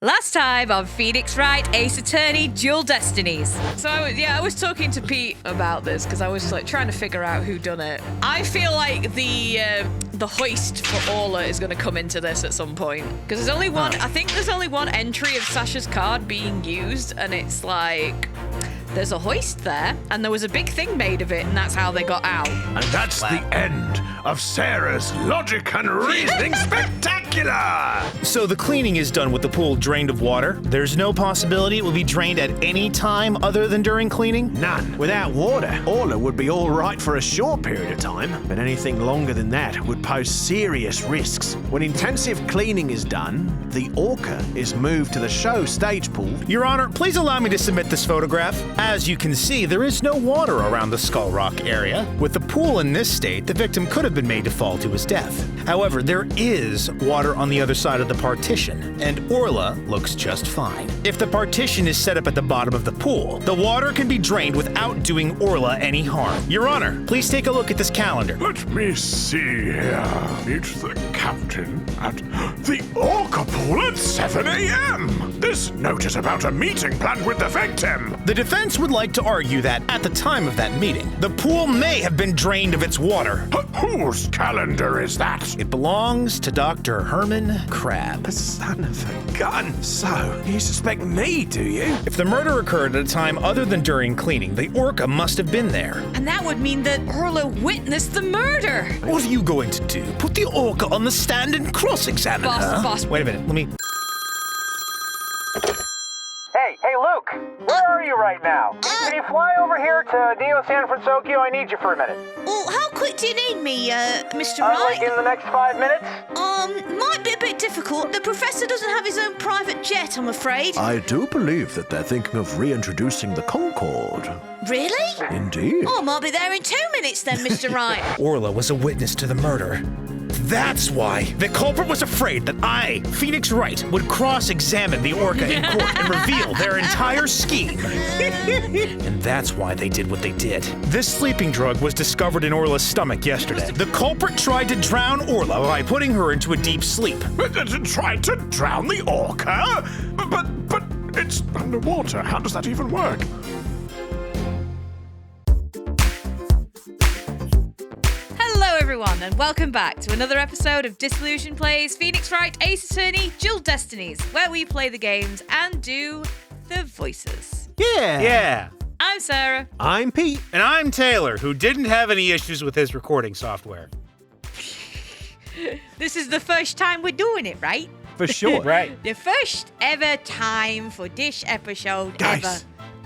Last time on Phoenix Wright, Ace Attorney, Dual Destinies. So, I was talking to Pete about this because I was trying to figure out who done it. I feel like the hoist for Orla is going to come into this at some point because there's only one. I think there's only one entry of Sasha's card being used, and it's like there's a hoist there, and there was a big thing made of it, and that's how they got out. And that's the end of Sarah's logic and reasoning spectacular! So the cleaning is done with the pool drained of water. There's no possibility it will be drained at any time other than during cleaning? None. Without water, Orla would be all right for a short period of time, but anything longer than that would pose serious risks. When intensive cleaning is done, the Orca is moved to the show stage pool. Your Honor, please allow me to submit this photograph. As you can see, there is no water around the Skull Rock area. With the pool in this state, the victim could have been made to fall to his death. However, there is water on the other side of the partition, and Orla looks just fine. If the partition is set up at the bottom of the pool, the water can be drained without doing Orla any harm. Your Honor, please take a look at this calendar. Let me see here. Meet the captain at the Orca pool at 7 a.m. This note is about a meeting planned with the victim. The defense would like to argue that, at the time of that meeting, the pool may have been drained of its water. Whose calendar is that? It belongs to Dr. Herman Crabbe. Son of a gun. So, you suspect me, do you? If the murder occurred at a time other than during cleaning, the Orca must have been there. And that would mean that Orla witnessed the murder. What are you going to do? Put the Orca on the stand and cross-examine her? Boss. Wait a minute, let me... Hey, Luke! Where are you right now? Can you fly over here to Neo San Francisco? I need you for a minute. Oh, how quick do you need me, Mr. Wright? Like in the next 5 minutes? Might be a bit difficult. The professor doesn't have his own private jet, I'm afraid. I do believe that they're thinking of reintroducing the Concorde. Really? Indeed. Oh, I might be there in 2 minutes then, Mr. Wright. Orla was a witness to the murder. That's why the culprit was afraid that I, Phoenix Wright, would cross-examine the Orca in court and reveal their entire scheme. And that's why they did what they did. This sleeping drug was discovered in Orla's stomach yesterday. The culprit tried to drown Orla by putting her into a deep sleep. Tried to drown the Orca? But it's underwater. How does that even work? Hello everyone, and welcome back to another episode of Disillusion Plays Phoenix Wright, Ace Attorney, Dual Destinies, where we play the games and do the voices. Yeah. I'm Sarah. I'm Pete. And I'm Taylor, who didn't have any issues with his recording software. This is the first time we're doing it, right? For sure. Right. The first ever time for this episode Guys, ever.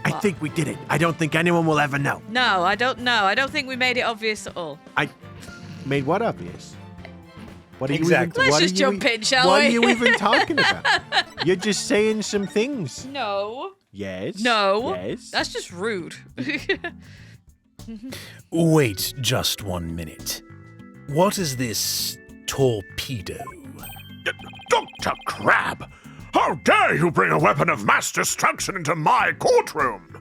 I think we did it. I don't think anyone will ever know. No, I don't know. I don't think we made it obvious at all. Made what obvious? What are Exactly. Let's just jump in, shall What we? are you even talking about? You're just saying some things. No. Yes. No. Yes. That's just rude. Wait just 1 minute. What is this torpedo? Dr. Crabbe! How dare you bring a weapon of mass destruction into my courtroom?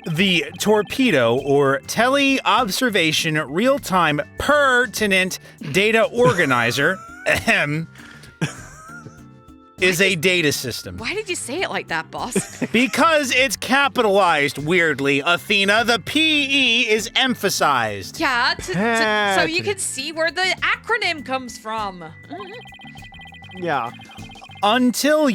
The torpedo, or Tele-Observation Real-Time Pertinent Data Organizer, is a data system. Why did you say it like that, boss? Because it's capitalized, weirdly, Athena. The P-E is emphasized. Yeah, so you can see where the acronym comes from. Yeah. Until, the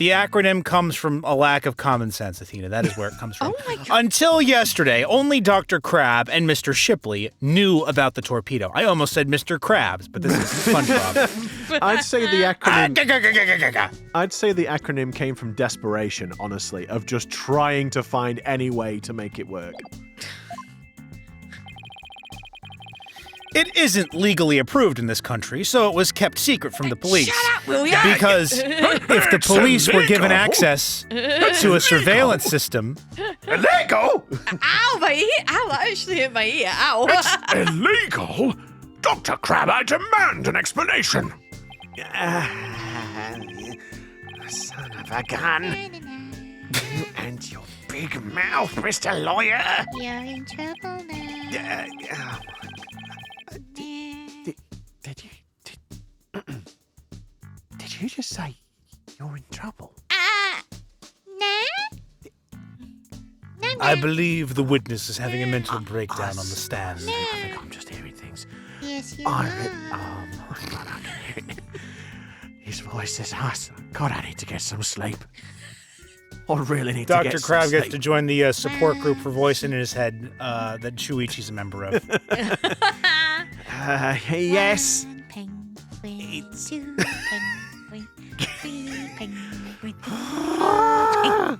acronym comes from a lack of common sense, Athena. That is where it comes from. Oh my God. Until yesterday, only Dr. Crabbe and Mr. Shipley knew about the torpedo. I almost said Mr. Krabs, but this is SpongeBob. I'd say the acronym came from desperation, honestly, of just trying to find any way to make it work. It isn't legally approved in this country, so it was kept secret from the police. Shut up, will ya? Because if the police were given access to a surveillance system... Illegal? Ow, my ear. Ow, that actually hit my ear. Ow. It's illegal? Dr. Crabbe, I demand an explanation. Son of a gun. You and your big mouth, Mr. Lawyer. You're in trouble now. Did you just say You're in trouble. I believe the witness is having a mental breakdown on the stand. I think I'm just hearing things. Yes, you Oh are. my God, I can hear it. His voice is us. God, I need to get some sleep. I really need to get Dr. some Crab sleep. gets to join the support group for voice in his head that Shuichi's a member of. Yes. Penguin, It's- two penguin, three penguin,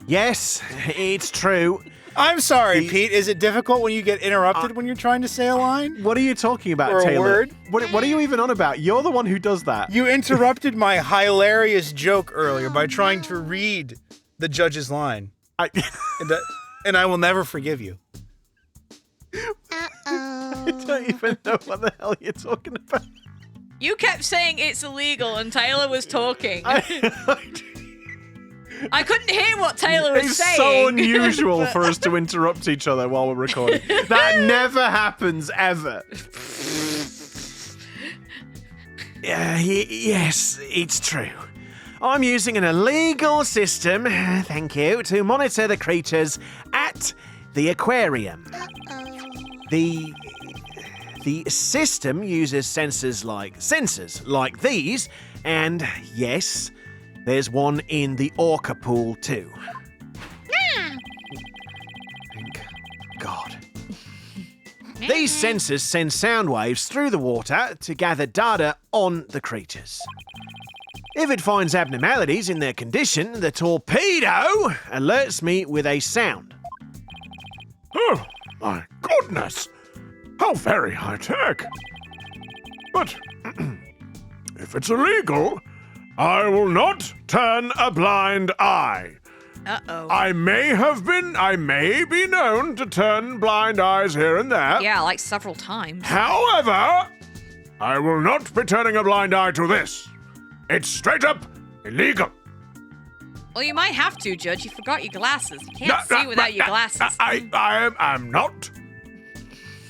Yes, it's true. I'm sorry, Pete. Is it difficult when you get interrupted when you're trying to say a line? What are you talking about, Or a Taylor? word? What are you even on about? You're the one who does that. You interrupted my hilarious joke earlier by trying to read the judge's line. I And I will never forgive you. don't even know what the hell you're talking about. You kept saying it's illegal and Taylor was talking. I couldn't hear what Taylor was It's saying. so unusual for us to interrupt each other while we're recording. That never happens, ever. Yes, it's true. I'm using an illegal system, thank you, to monitor the creatures at the aquarium. The system uses sensors like these, and yes, there's one in the Orca pool too. Thank God. These sensors send sound waves through the water to gather data on the creatures. If it finds abnormalities in their condition, the torpedo alerts me with a sound. Oh, my goodness! How very high-tech! But if it's illegal, I will not turn a blind eye. Uh-oh. I may be known to turn blind eyes here and there. Yeah, like several times. However, I will not be turning a blind eye to this. It's straight up illegal. Well, you might have to, Judge. You forgot your glasses. You can't see without your glasses. I'm not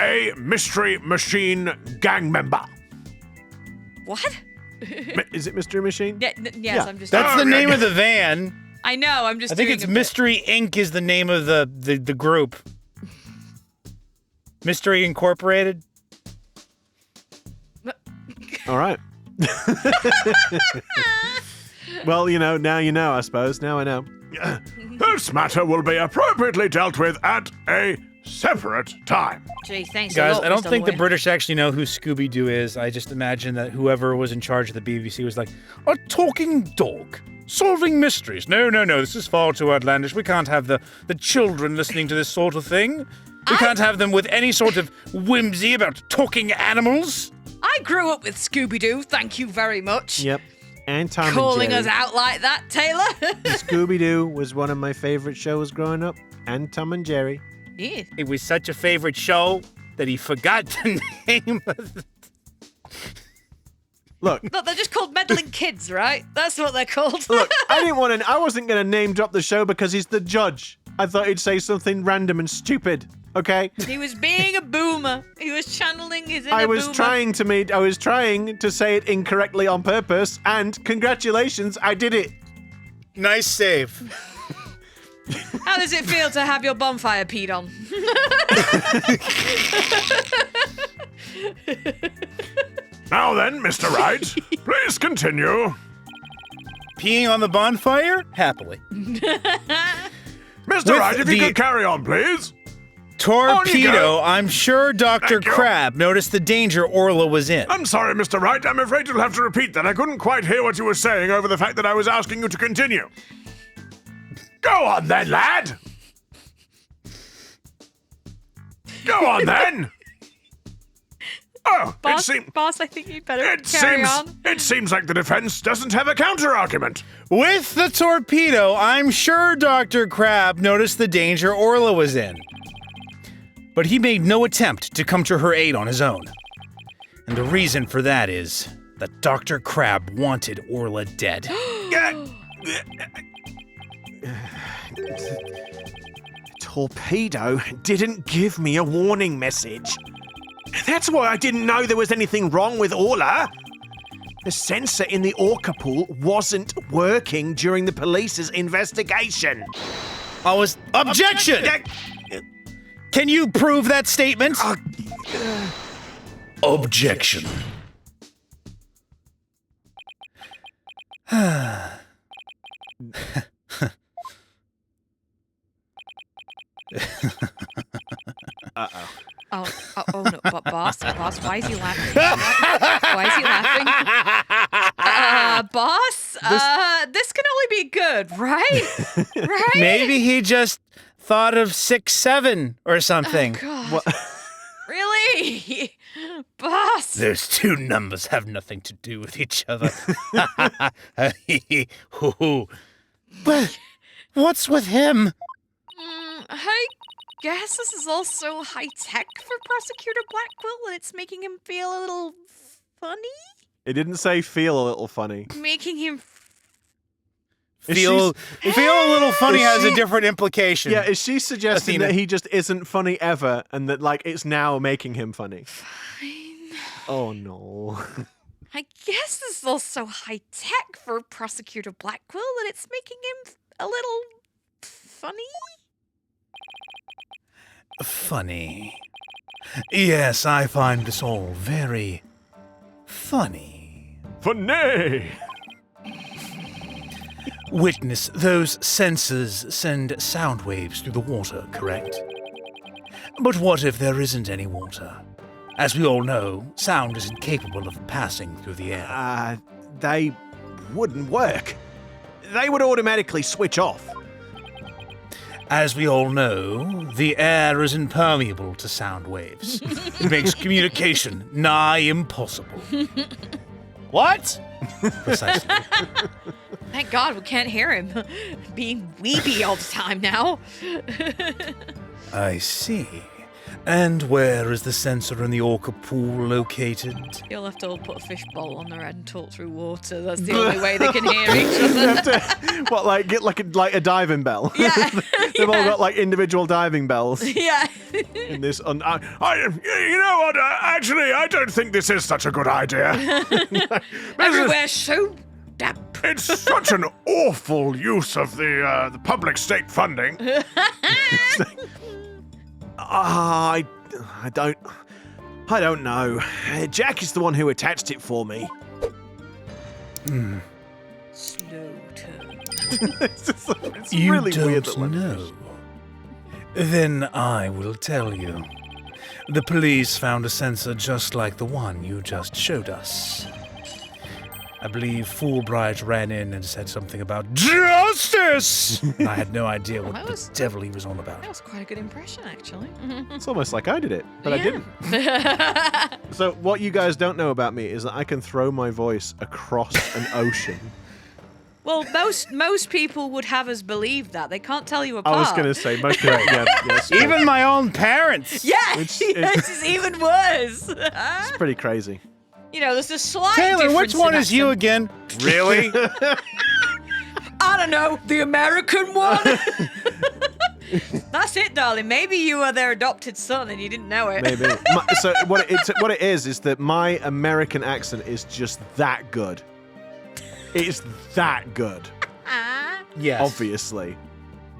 a mystery machine gang member. What? Is it Mystery Machine? Yes, Yeah. I'm just... That's the name of the van. I know, I'm just I think doing it's a bit. Mystery Inc. is the name of the group. Mystery Incorporated. All right. Well, now you know, I suppose. Now I know. This matter will be appropriately dealt with at a separate time. Gee, thanks a Guys, lot, I don't Mr. think the Lawyer. British actually know who Scooby-Doo is. I just imagine that whoever was in charge of the BBC was like, a talking dog, solving mysteries. No, this is far too outlandish. We can't have the children listening to this sort of thing. We can't have them with any sort of whimsy about talking animals. I grew up with Scooby-Doo, thank you very much. Yep. And Tom Calling and us Jerry. out like that, Taylor. Scooby-Doo was one of my favorite shows growing up. And Tom and Jerry. Yeah. It was such a favorite show that he forgot the name of the... Look, Look, they're just called meddling kids, right? That's what they're called. Look, I wasn't going to name drop the show because he's the judge. I thought he'd say something random and stupid, okay? He was being a boomer. He was channeling his inner I was boomer. trying to say it incorrectly on purpose, and congratulations, I did it. Nice save. How does it feel to have your bonfire peed on? Now then, Mr. Wright, please continue. Peeing on the bonfire? Happily. Mr. With Wright, if you the- could carry on, please. Torpedo, I'm sure Dr. Thank you. Crab noticed the danger Orla was in. I'm sorry, Mr. Wright. I'm afraid you'll have to repeat that. I couldn't quite hear what you were saying over the fact that I was asking you to continue. Go on then, lad. Go on then. Oh, Boss, I think you'd better it carry seems on. it seems like the defense doesn't have a counter-argument. With the torpedo, I'm sure Dr. Crab noticed the danger Orla was in. But he made no attempt to come to her aid on his own. And the reason for that is that Dr. Crab wanted Orla dead. Torpedo didn't give me a warning message. That's why I didn't know there was anything wrong with Orla. The sensor in the Orca pool wasn't working during the police's investigation. Objection! Can you prove that statement? Objection. Oh no, but boss, why is he laughing? Why is he laughing? Boss, this can only be good, right? Right? Maybe he just thought of 6-7 or something. God. What? Really? Boss. Those two numbers have nothing to do with each other. But what's with him? I guess this is also high-tech for Prosceutor Blackquill, and it's making him feel a little funny? It didn't say feel a little funny. Making him Feel a little funny has a different implication. Yeah, is she suggesting that he just isn't funny ever and that, like, it's now making him funny? Fine. Oh, no. I guess this is also high-tech for Prosceutor Blackquill, and it's making him a little funny? Funny. Yes, I find this all very funny. Funny! Witness, those sensors send sound waves through the water, correct? But what if there isn't any water? As we all know, sound isn't capable of passing through the air. They wouldn't work. They would automatically switch off. As we all know, the air is impermeable to sound waves. It makes communication nigh impossible. What? Precisely. Thank God we can't hear him being weepy all the time now. I see. And where is the sensor in the Orca pool located? You'll have to all put a fishbowl on their head and talk through water. That's the only way they can hear each other. Get like a diving bell? Yeah. They've all got like individual diving bells. Yeah. In this, You know what? Actually, I don't think this is such a good idea. Everywhere's so damp. It's such an awful use of the public state funding. I don't know. Jack is the one who attached it for me. Slow turn. it's You really don't weird that know. Then I will tell you. The police found a sensor just like the one you just showed us. I believe Fulbright ran in and said something about justice! I had no idea what the devil he was on about. That was quite a good impression, actually. It's almost like I did it, but I didn't. So what you guys don't know about me is that I can throw my voice across an ocean. Well, most people would have us believe that. They can't tell you apart. I was going to say, most people, yes. Even my own parents! Yeah, Which this is even worse. It's pretty crazy. You know, there's a slight Taylor, difference which one in is you accent. again? Really? I don't know, the American one? That's it, darling. Maybe you are their adopted son and you didn't know it. Maybe. So what it is that my American accent is just that good. It's that good. Yes. Obviously.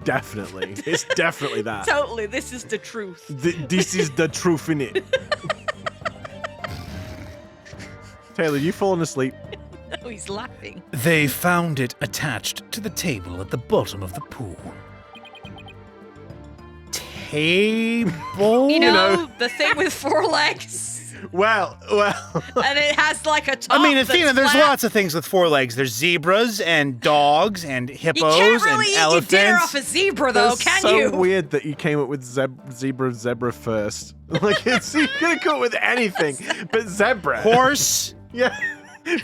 Definitely. It's definitely that. Totally, this is the truth. This is the truth in it. Taylor, you fallen asleep? No, he's laughing. They found it attached to the table at the bottom of the pool. Table? You know, the thing with 4 legs. Well. And it has like a top. I mean, that's Athena, there's flat. lots of things with 4 legs. There's zebras and dogs and hippos You can't really and eat your dinner elephants. off a zebra, though, That's can so you? weird that you came up with zebra first. Like, you could have come up with anything, but zebra. Horse. Yeah.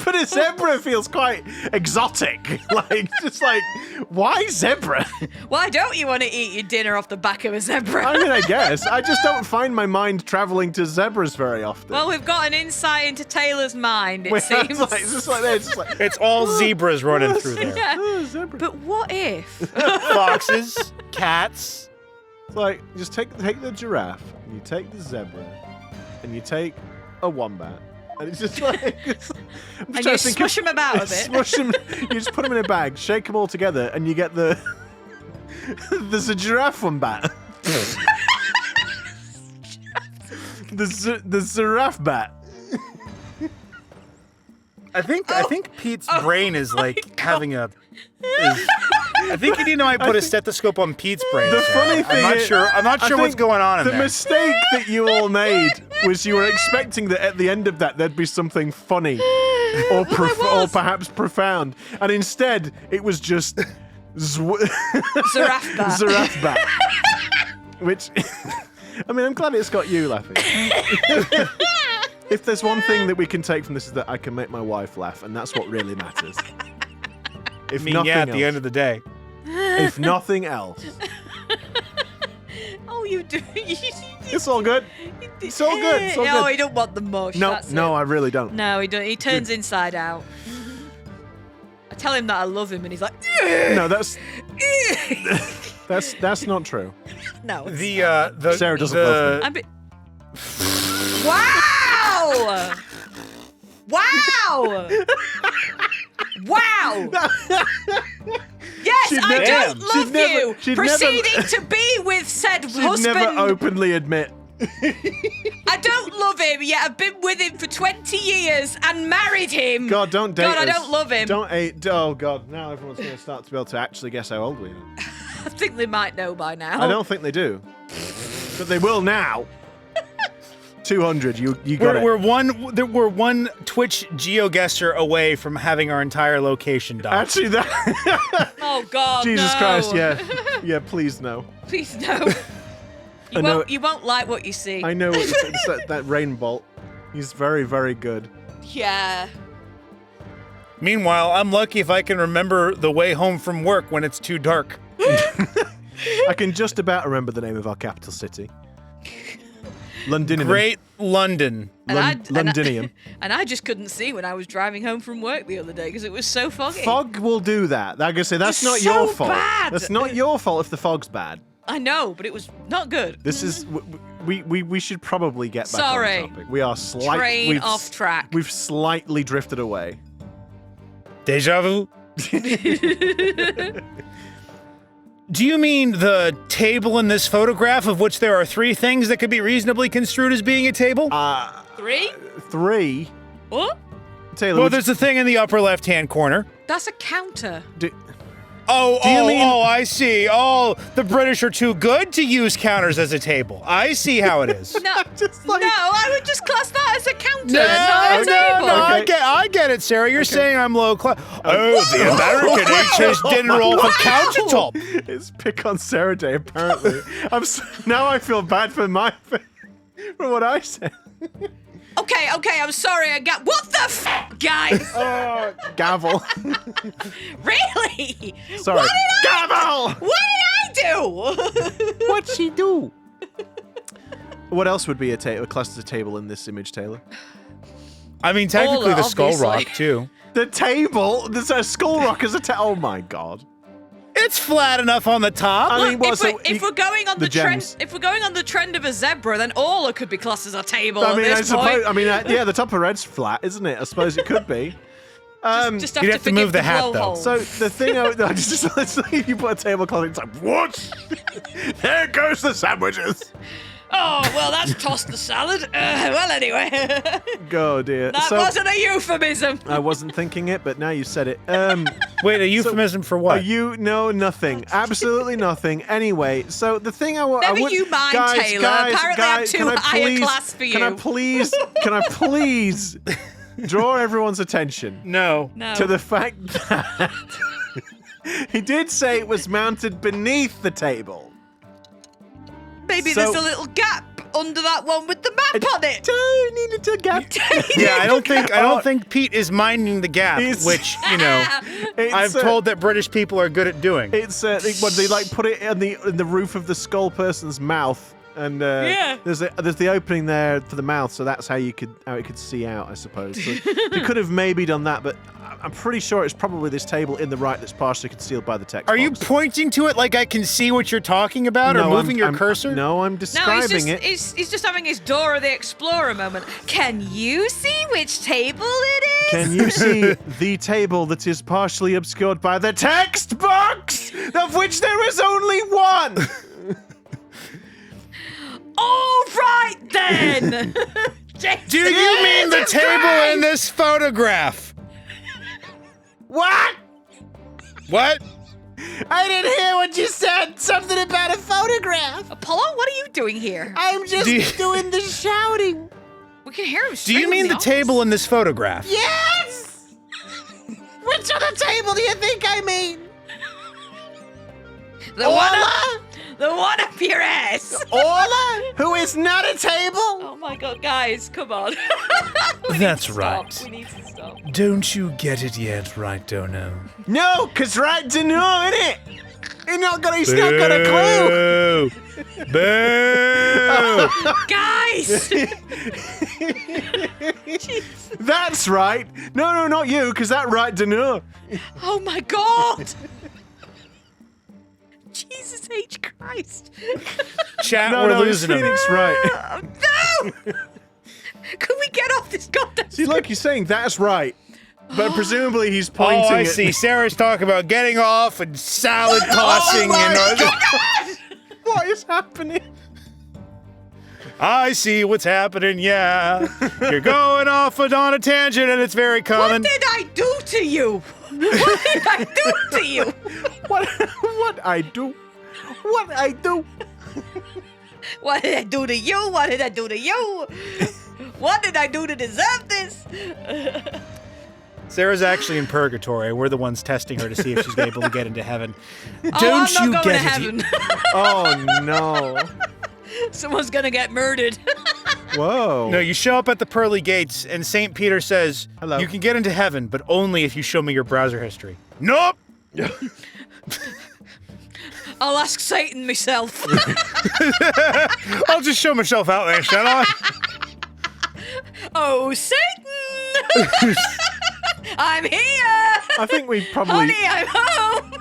But a zebra feels quite exotic. Like, just like, why zebra? Why don't you want to eat your dinner off the back of a zebra? I mean, I guess. I just don't find my mind traveling to zebras very often. Well, we've got an insight into Taylor's mind, it Wait, seems. it's just like that. It's just like, It's all zebras running through there. Yeah. zebra. But what if? Foxes, cats. It's like, just take the giraffe, and you take the zebra, and you take a wombat, And it's just like... I'm just And trying you to think smush them about a bit. Smush them, you just put them in a bag, shake them all together, and you get the... There's a giraffe one bat. the giraffe bat. I think Pete's brain is like having a. I think you might put a stethoscope on Pete's brain. The funny thing I'm not sure what's going on in there. there. The mistake that you all made was you were expecting that at the end of that there'd be something funny or perhaps profound, and instead it was just Giraffe bat. Giraffe bat. Which, I mean, I'm glad it's got you laughing. If there's one thing that we can take from this is that I can make my wife laugh, and that's what really matters. If I mean, nothing at else. the end of the day. If nothing else. Oh, you do. It's all good. It's all good. It's all Oh, good. he don't want the mush. No, that's no, it. I really don't. No, he don't. He turns inside out. I tell him that I love him, and he's like, No, that's not true. no. The Sarah doesn't love me. I'm wow! Wow! Wow! Yes, She'd I never- don't she'd love never- you. she'd never- Proceeding to be with said She'd husband. never openly admit. I don't love him, yet I've been with him for 20 years and married him. God, don't date God, I us. don't love him. Oh, God. Now everyone's going to start to be able to actually guess how old we are. I think they might know by now. I don't think they do. But they will now. 200, you got it. we're one Twitch GeoGuessr away from having our entire location done. Actually, that... Oh, God, Jesus no. Christ, yeah. Yeah, please no. Please, no. I know- You won't like what you see. I know it's that rain bolt. He's very, very good. Yeah. Meanwhile, I'm lucky if I can remember the way home from work when it's too dark. I can just about remember the name of our capital city. Londinium. Great London. Londinium. And I just couldn't see when I was driving home from work the other day because it was so foggy. Fog will do that. Like I say, that's It's not so your fault. bad. That's not your fault if the fog's bad. I know, but it was not good. This is we should probably get back Sorry. on topic. We are slightly Train off track. We've slightly drifted away. Deja vu. Do you mean the table in this photograph, of which there are 3 things that could be reasonably construed as being a table? 3? 3. What? Taylor, Well, would there's a thing in the upper left-hand corner. That's a counter. I see. Oh, the British are too good to use counters as a table. I see how it is. No, Just like- no, I would just class that as a counter. No, not a table. Okay. I get it, Sarah. You're saying I'm low class. Oh, the American eats his dinner off a countertop. It's pick on Sarah Day, apparently. Now I feel bad for for what I said. Okay, I'm sorry. What the guys? Gavel. Really? Sorry. What did Gavel! What did I do? What'd she do? What else would be a class as a table in this image, Taylor? I mean, technically Orla, the Skull obviously. Rock, too. The table? There's a skull rock as a table. Oh my God. It's flat enough on the top. I mean, what? If we're going on the trend, gems. if we're going on the trend of a zebra, then Orla could be classed as a table I mean, at this point. yeah, the top of red's flat, isn't it? I suppose it could be. Just have You'd to have to forgive move the hat, blowhole. though. So the thing, let's say you put a tablecloth, it's like, what? There goes the sandwiches. Oh, well, that's tossed the salad. Well, anyway. Go, dear. That wasn't a euphemism. I wasn't thinking it, but now you said it. Wait, a euphemism for what? Nothing. Absolutely nothing. Anyway, so the thing I want... Never you mind, Taylor. Apparently I'm too high a class for you. Can I please draw everyone's attention No. to the fact that he did say it was mounted beneath the table. Maybe So- there's a little gap under that one with the map on it. Tiny little gap. Yeah, I don't think Pete is minding the gap, It's- which, It's, I've told that British people are good at doing. It's when they like put it in the roof of the skull person's mouth, and Yeah. there's the opening there for the mouth, so that's how it could see out, I suppose. So you could have maybe done that, but I'm pretty sure it's probably this table in the right that's partially concealed by the text Are you box. pointing to it like I can see what you're talking about, or moving your cursor? No, I'm describing it. He's just having his Dora the Explorer moment. Can you see which table it is? Can you see the table that is partially obscured by the text box, of which there is only one? All right then. Do you mean the table in this photograph? What? What? I didn't hear what you said. Something about a photograph. Apollo, what are you doing here? I'm just doing the shouting. We can hear him. Do you mean the table in this photograph? Yes! Which other table do you think I mean? The one up your ass. Orla? Who is not a table? Oh my god, guys, come on. That's right. We need to stop. Don't you get it yet, Wright-Dunno? No, cause Wright-Dunno, innit? He's not got a clue. Boo! Guys! That's right. No, not you, cause that Wright-Dunno. Oh my god! Jesus H. Christ. Chat, No, we're losing him. Phoenix right. No! Can we get off this goddamn See, like you're saying, that's right. But presumably he's pointing Oh, I at... see. Sarah's talking about getting off and salad tossing and... What is happening? I see what's happening, yeah. You're going off on a tangent and it's very common. What did I do to you? What did I do to you? What I do? What I do? What did I do to you? What did I do to you? What did I do to deserve this? Sarah's actually in purgatory. We're the ones testing her to see if she's able to get into heaven. I'm Don't not you going get to it? heaven. Oh, no. Someone's gonna get murdered. Whoa. No, you show up at the pearly gates, and St. Peter says, Hello. You can get into heaven, but only if you show me your browser history. Nope! I'll ask Satan myself. I'll just show myself out there, shall I? Oh, Satan! I'm here! I think we probably... Honey, I'm home!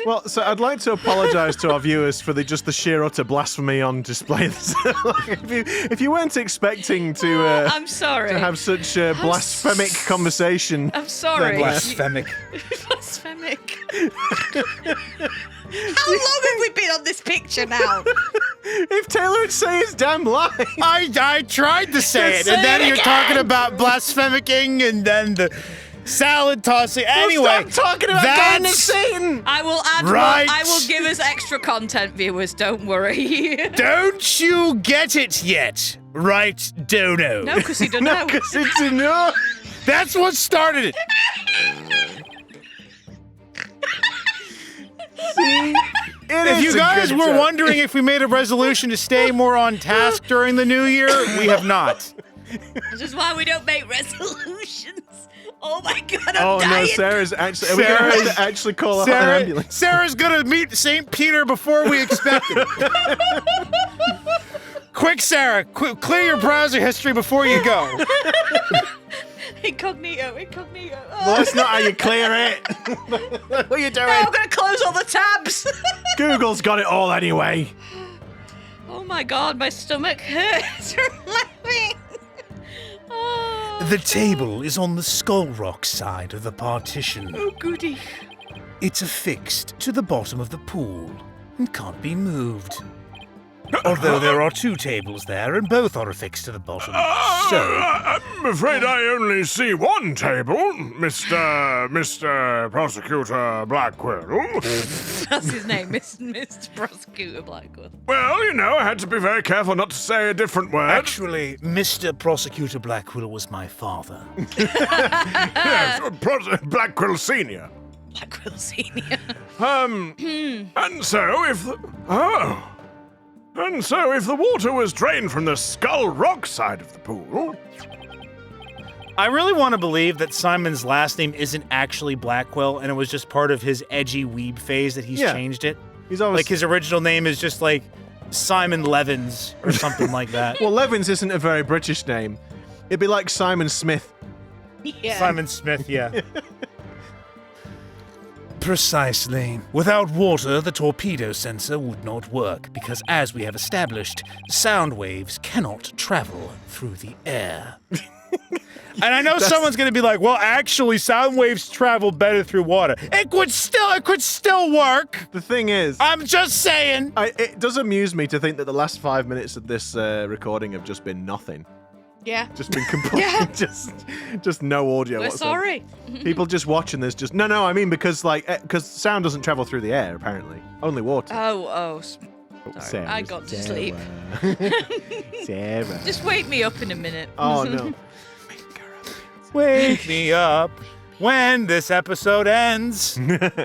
Well, so I'd like to apologise to our viewers for just the sheer utter blasphemy on display. if you weren't expecting to I'm sorry. to have such a blasphemic conversation, I'm sorry. Blasphemic. Blasphemic. How long have we been on this picture now? if Taylor would say his damn line. I tried to say it, Say and then it you're again. talking about blasphemicing, and then the salad tossing. Anyway, Well, stop talking about going to that's Satan. I will add more. Right. I will give us extra content, viewers. Don't worry. Don't you get it yet, Wright-Dunno? No, because you don't No, know. because it's enough. That's what started it. See? If you guys were wondering if we made a resolution to stay more on task during the new year, we have not. This is why we don't make resolutions. Oh my god, I'm Oh dying. no, Sarah's actually. Are we going to have to actually call out an ambulance? Sarah's gonna meet St. Peter before we expected. Quick, Sarah, clear your browser history before you go. Incognito. Well, that's not how you clear it. What are you doing? No, I'm gonna close all the tabs. Google's got it all anyway. Oh my god, my stomach hurts from laughing. Oh. The table is on the Skull Rock side of the partition. Oh goody. It's affixed to the bottom of the pool and can't be moved. Although there are two tables there, and both are affixed to the bottom. So, I'm afraid I only see one table, Mr. Prosceutor Blackquill. That's his name, Mr. Prosceutor Blackquill. Well, you know, I had to be very careful not to say a different word. actually, Mr. Prosceutor Blackquill was my father. Yes, Blackquill Senior. Blackquill Senior. And so if the water was drained from the Skull Rock side of the pool, I really want to believe that Simon's last name isn't actually Blackquill, and it was just part of his edgy weeb phase that he's changed it. He's always Like, his original name is just like Simon Levins or something like that. Well, Levins isn't a very British name. It'd be like Simon Smith. Yeah. Simon Smith, yeah. Precisely. Without water, the torpedo sensor would not work, because as we have established, sound waves cannot travel through the air. And I know someone's going to be like, well, actually, sound waves travel better through water. It could still work. The thing is, I'm just saying. it does amuse me to think that the last 5 minutes of this recording have just been nothing. Yeah. Just been complete, just no audio We're whatsoever. sorry. People just watching this just no, I mean because sound doesn't travel through the air apparently, only water. Oh. Sorry. Sarah, I got to sleep. Sarah. Just wake me up in a minute. Oh no. Wake me up when this episode ends.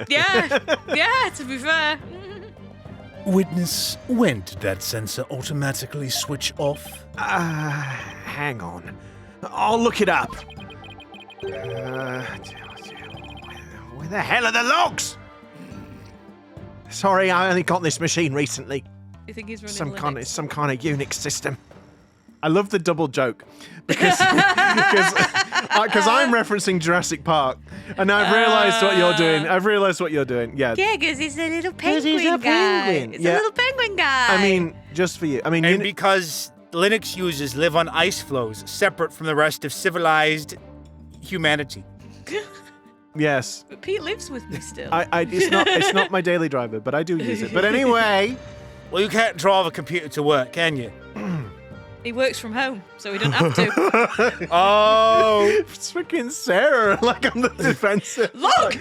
Yeah, to be fair. Witness, when did that sensor automatically switch off? Hang on. I'll look it up. Where the hell are the logs? Sorry, I only got this machine recently. You think he's running Some kind of Unix system. I love the double joke because I'm referencing Jurassic Park, and I've realised what you're doing. Yeah. Yeah, because he's a little penguin he's a guy. penguin. It's Yeah. a little penguin guy. I mean, just for you. I mean, And because Linux users live on ice floes, separate from the rest of civilized humanity. yes. But Pete lives with me still. It's not my daily driver, but I do use it. But anyway, Well, you can't drive a computer to work, can you? He works from home, so he doesn't have to. Oh. it's freaking Sarah, like I'm the defensive. Look!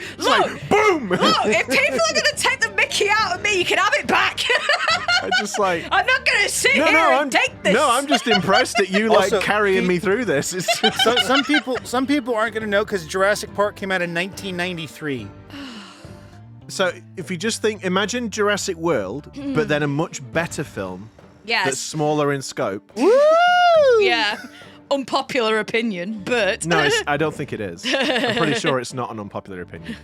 Boom! Look, if people are going to take the mickey out of me, you can have it back. I just like. I'm not going to sit here and take this. No, I'm just impressed at you Also, carrying me through this. It's just, So some people aren't going to know because Jurassic Park came out in 1993. so if you just imagine Jurassic World, but then a much better film that's Yes. smaller in scope. Yeah. Unpopular opinion, but... No, I don't think it is. I'm pretty sure it's not an unpopular opinion.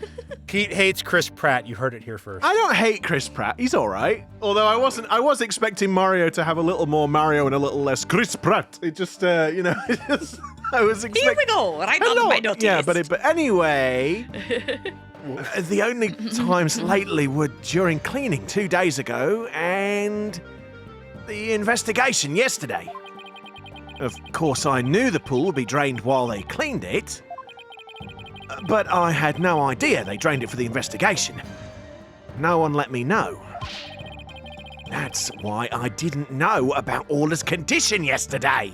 Pete hates Chris Pratt. You heard it here first. I don't hate Chris Pratt. He's all right. Although I was expecting Mario to have a little more Mario and a little less Chris Pratt. It just, I was expecting. Here we go, right on my notice. Yeah, but anyway, the only times lately were during cleaning 2 days ago and the investigation yesterday. Of course, I knew the pool would be drained while they cleaned it, but I had no idea they drained it for the investigation. No one let me know. That's why I didn't know about Orla's condition yesterday.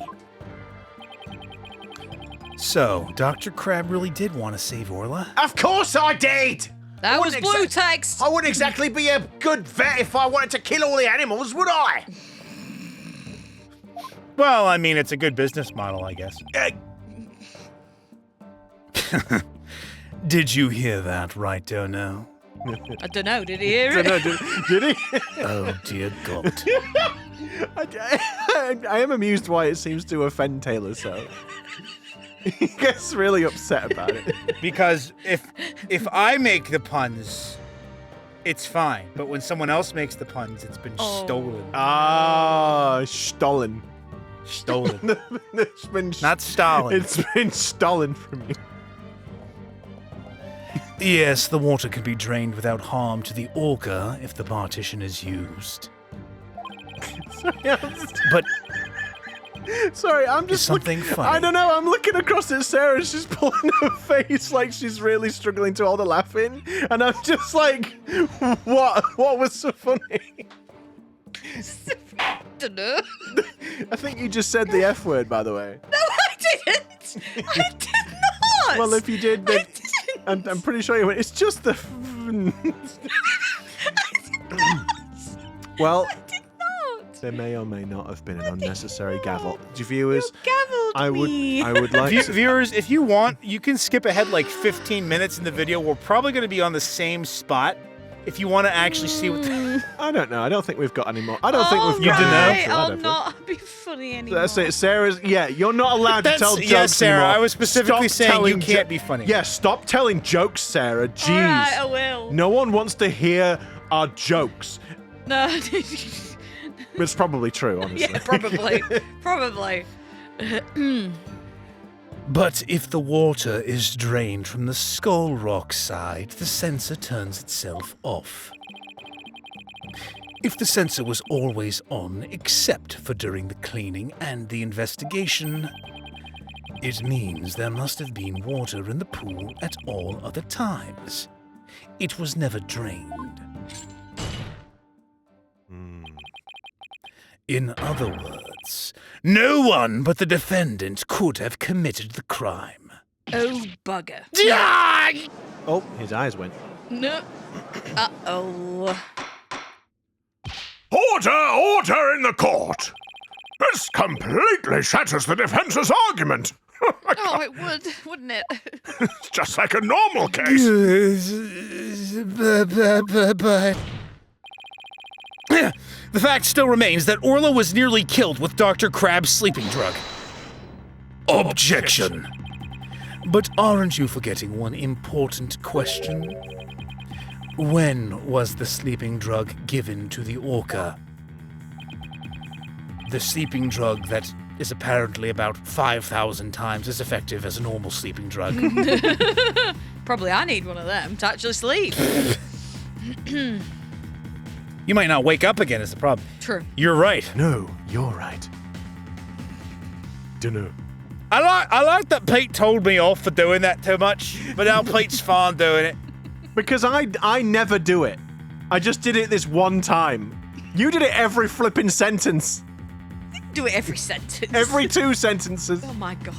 So, Dr. Crab really did want to save Orla? Of course I did! That was Wouldn't blue exa- text. I wouldn't exactly be a good vet if I wanted to kill all the animals, would I? Well, I mean, it's a good business model, I guess. Did you hear that, Wright-Dunno? I don't know, did he hear it? No, did he? Oh, dear God. I am amused why it seems to offend Taylor so. He gets really upset about it. Because if I make the puns, it's fine. But when someone else makes the puns, it's been stolen. Ah, stolen. Stolen. It's been Not Stalin. It's been stolen from you. Yes, the water can be drained without harm to the Orca if the partition is used. But Sorry, I'm is just something funny? I don't know. I'm looking across at Sarah. She's pulling her face like she's really struggling to hold the laugh in, and I'm just like, what? What was so funny? I don't know. I think you just said the F word, by the way. No, I didn't. I did not. Well, if you did, then I'm pretty sure you went. It's just the. Well, there may or may not have been an unnecessary gavel. Viewers, Gavelled I would like to. Viewers, if you want, you can skip ahead like 15 minutes in the video. We're probably going to be on the same spot. If you want to actually see what I don't know. I don't think we've got any more. I don't think we've got right, any more. I'll not be funny anymore. That's it. Sarah's. Yeah, you're not allowed to tell jokes yes, Sarah. anymore. I was specifically Stop saying you telling can't be funny. Yeah, stop telling jokes, Sarah. Jeez. All right, I will. No one wants to hear our jokes. No. It's probably true, honestly. Yeah, probably. Probably. But if the water is drained from the Skull Rock side, the sensor turns itself off. If the sensor was always on, except for during the cleaning and the investigation, it means there must have been water in the pool at all other times. It was never drained. In other words, no one but the defendant could have committed the crime. Oh, bugger. Oh, his eyes went. No. Uh-oh. Order in the court! This completely shatters the defense's argument. Oh, it would, wouldn't it? It's just like a normal case. But the fact still remains that Orla was nearly killed with Dr. Crab's sleeping drug. Objection. But aren't you forgetting one important question? When was the sleeping drug given to the Orca? The sleeping drug that is apparently about 5,000 times as effective as a normal sleeping drug. Probably I need one of them to actually sleep. You might not wake up again is the problem. True. You're right. No, you're right. Dunno. I like that Pete told me off for doing that too much, but now Pete's fine doing it. Because I never do it. I just did it this one time. You did it every flipping sentence. Do it every sentence. Every 2 sentences. Oh my god.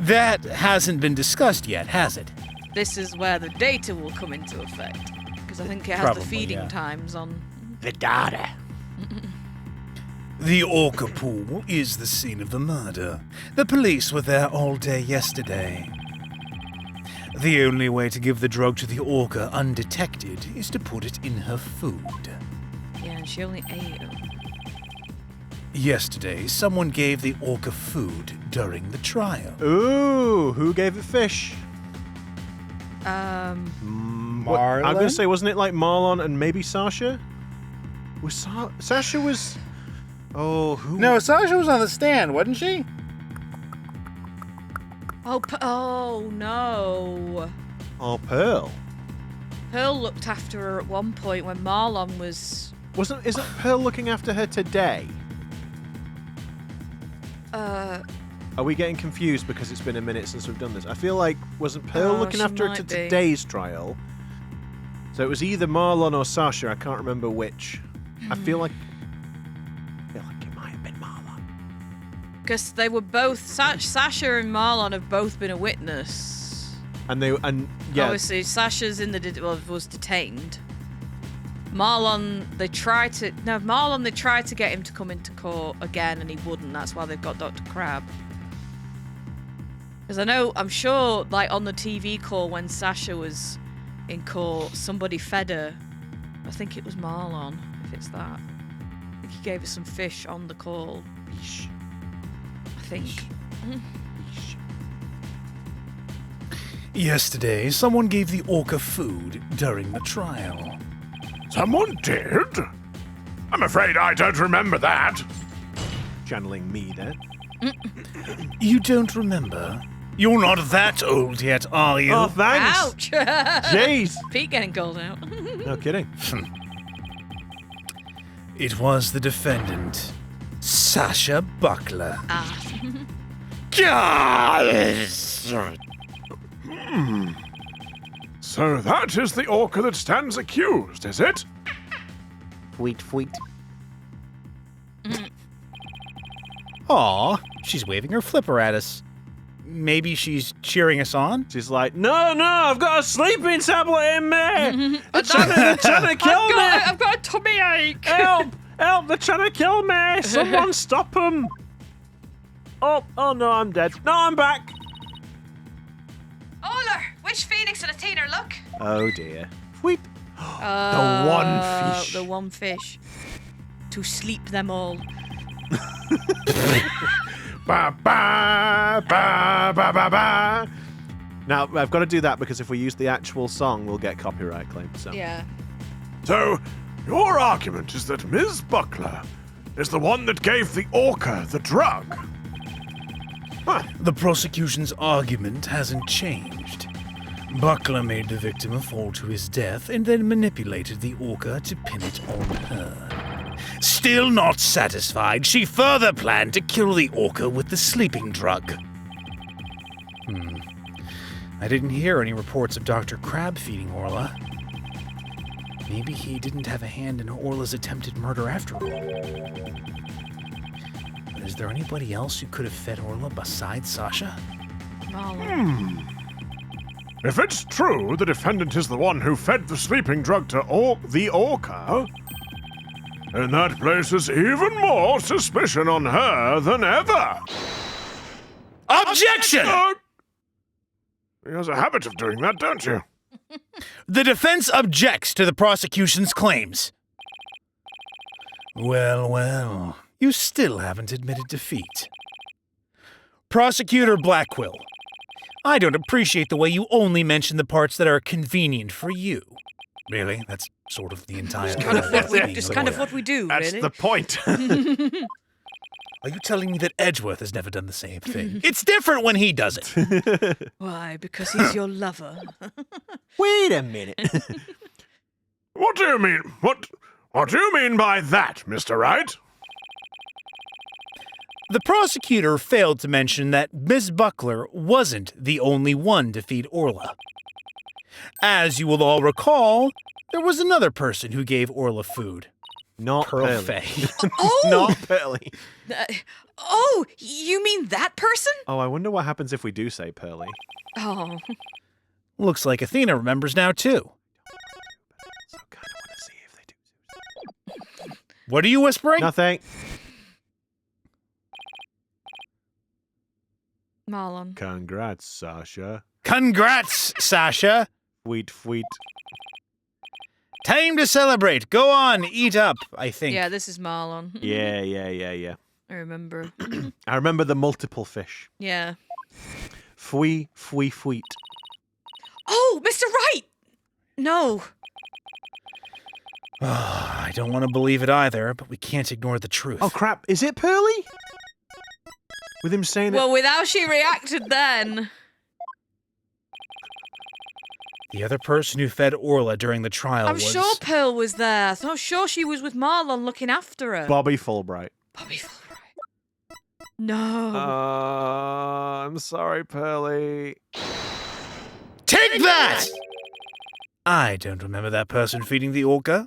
That hasn't been discussed yet, has it? This is where the data will come into effect. Because I think it has Probably, the feeding yeah. times on. The data. The Orca pool is the scene of the murder. The police were there all day yesterday. The only way to give the drug to the Orca undetected is to put it in her food. Yeah, and she only ate them. Yesterday, someone gave the Orca food during the trial. Ooh, who gave it fish? Marlon? I'm going to say, wasn't it like Marlon and maybe Sasha? Sasha was... Oh, who? No, Sasha was on the stand, wasn't she? Oh no. Oh, Pearl. Pearl looked after her at one point when Marlon was. Isn't Pearl looking after her today? Are we getting confused because it's been a minute since we've done this? I feel like wasn't Pearl looking she after her might to be. today's trial? So it was either Marlon or Sasha. I can't remember which. I feel like it might have been Marlon. Because they were both. Sasha and Marlon have both been a witness. And yeah. Obviously, Sasha's was detained. Marlon, they tried to get him to come into court again, and he wouldn't. That's why they've got Dr. Crab. Because I'm sure, like on the TV call when Sasha was in court, somebody fed her. I think it was Marlon, if it's that. I think he gave her some fish on the call. Yeesh. I think. Yeesh. Yesterday, someone gave the Orca food during the trial. Someone did? I'm afraid I don't remember that. Channeling me there. You don't remember? You're not that old yet, are you? Oh, thanks. Ouch! Jeez. Pete getting called out. No kidding. It was the defendant, Sasha Buckler. So that is the Orca that stands accused, is it? Fweet. Aw, she's waving her flipper at us. Maybe she's cheering us on? She's like, no, I've got a sleeping tablet in me. They're trying to kill me. I've got a tummy ache. Help, they're trying to kill me. Someone stop them. Oh no, I'm dead. No, I'm back. Orla, which Phoenix and Athena look? Oh dear. Fweet. The one fish. The one fish. To sleep them all. Ba ba ba ba ba ba. Now, I've got to do that because if we use the actual song, we'll get copyright claim. So. Yeah. So, your argument is that Ms. Buckler is the one that gave the Orca the drug. The prosecution's argument hasn't changed. Buckler made the victim fall to his death and then manipulated the Orca to pin it on her. Still not satisfied, she further planned to kill the Orca with the sleeping drug. I didn't hear any reports of Dr. Crab feeding Orla. Maybe he didn't have a hand in Orla's attempted murder after all. But is there anybody else who could have fed Orla besides Sasha? Marlon. If it's true the defendant is the one who fed the sleeping drug to the Orca, then that places even more suspicion on her than ever. Objection! He has a habit of doing that, don't you? The defense objects to the prosecution's claims. Well, you still haven't admitted defeat. Prosceutor Blackquill, I don't appreciate the way you only mention the parts that are convenient for you. Really? That's sort of the entire... It's kind of what we do, That's really. the point. Are you telling me that Edgeworth has never done the same thing? It's different when he does it. Why? Because he's your lover. Wait a minute. What do you mean? What do you mean by that, Mr. Wright? The prosecutor failed to mention that Miss Buckler wasn't the only one to feed Orla. As you will all recall, there was another person who gave Orla food. Not Pearl Pearly. Fay. Oh! Not Pearly. You mean that person? Oh, I wonder what happens if we do say Pearly. Oh. Looks like Athena remembers now, too. So kind of want to see if they do. What are you whispering? Nothing. Marlon. Congrats, Sasha. Congrats, Sasha. Fweet. Time to celebrate. Go on, eat up, I think. Yeah, this is Marlon. Yeah. I remember. I remember the multiple fish. Yeah. Fweet. Oh, Mr. Wright! No. I don't want to believe it either, but we can't ignore the truth. Oh, crap. Is it Pearly? With him saying Well, with how she reacted then. The other person who fed Orla during the trial I'm was... sure Pearl was there. I'm sure she was with Marlon looking after her. Bobby Fulbright. Bobby Fulbright. No. I'm sorry, Pearly. Take that! I don't remember that person feeding the Orca.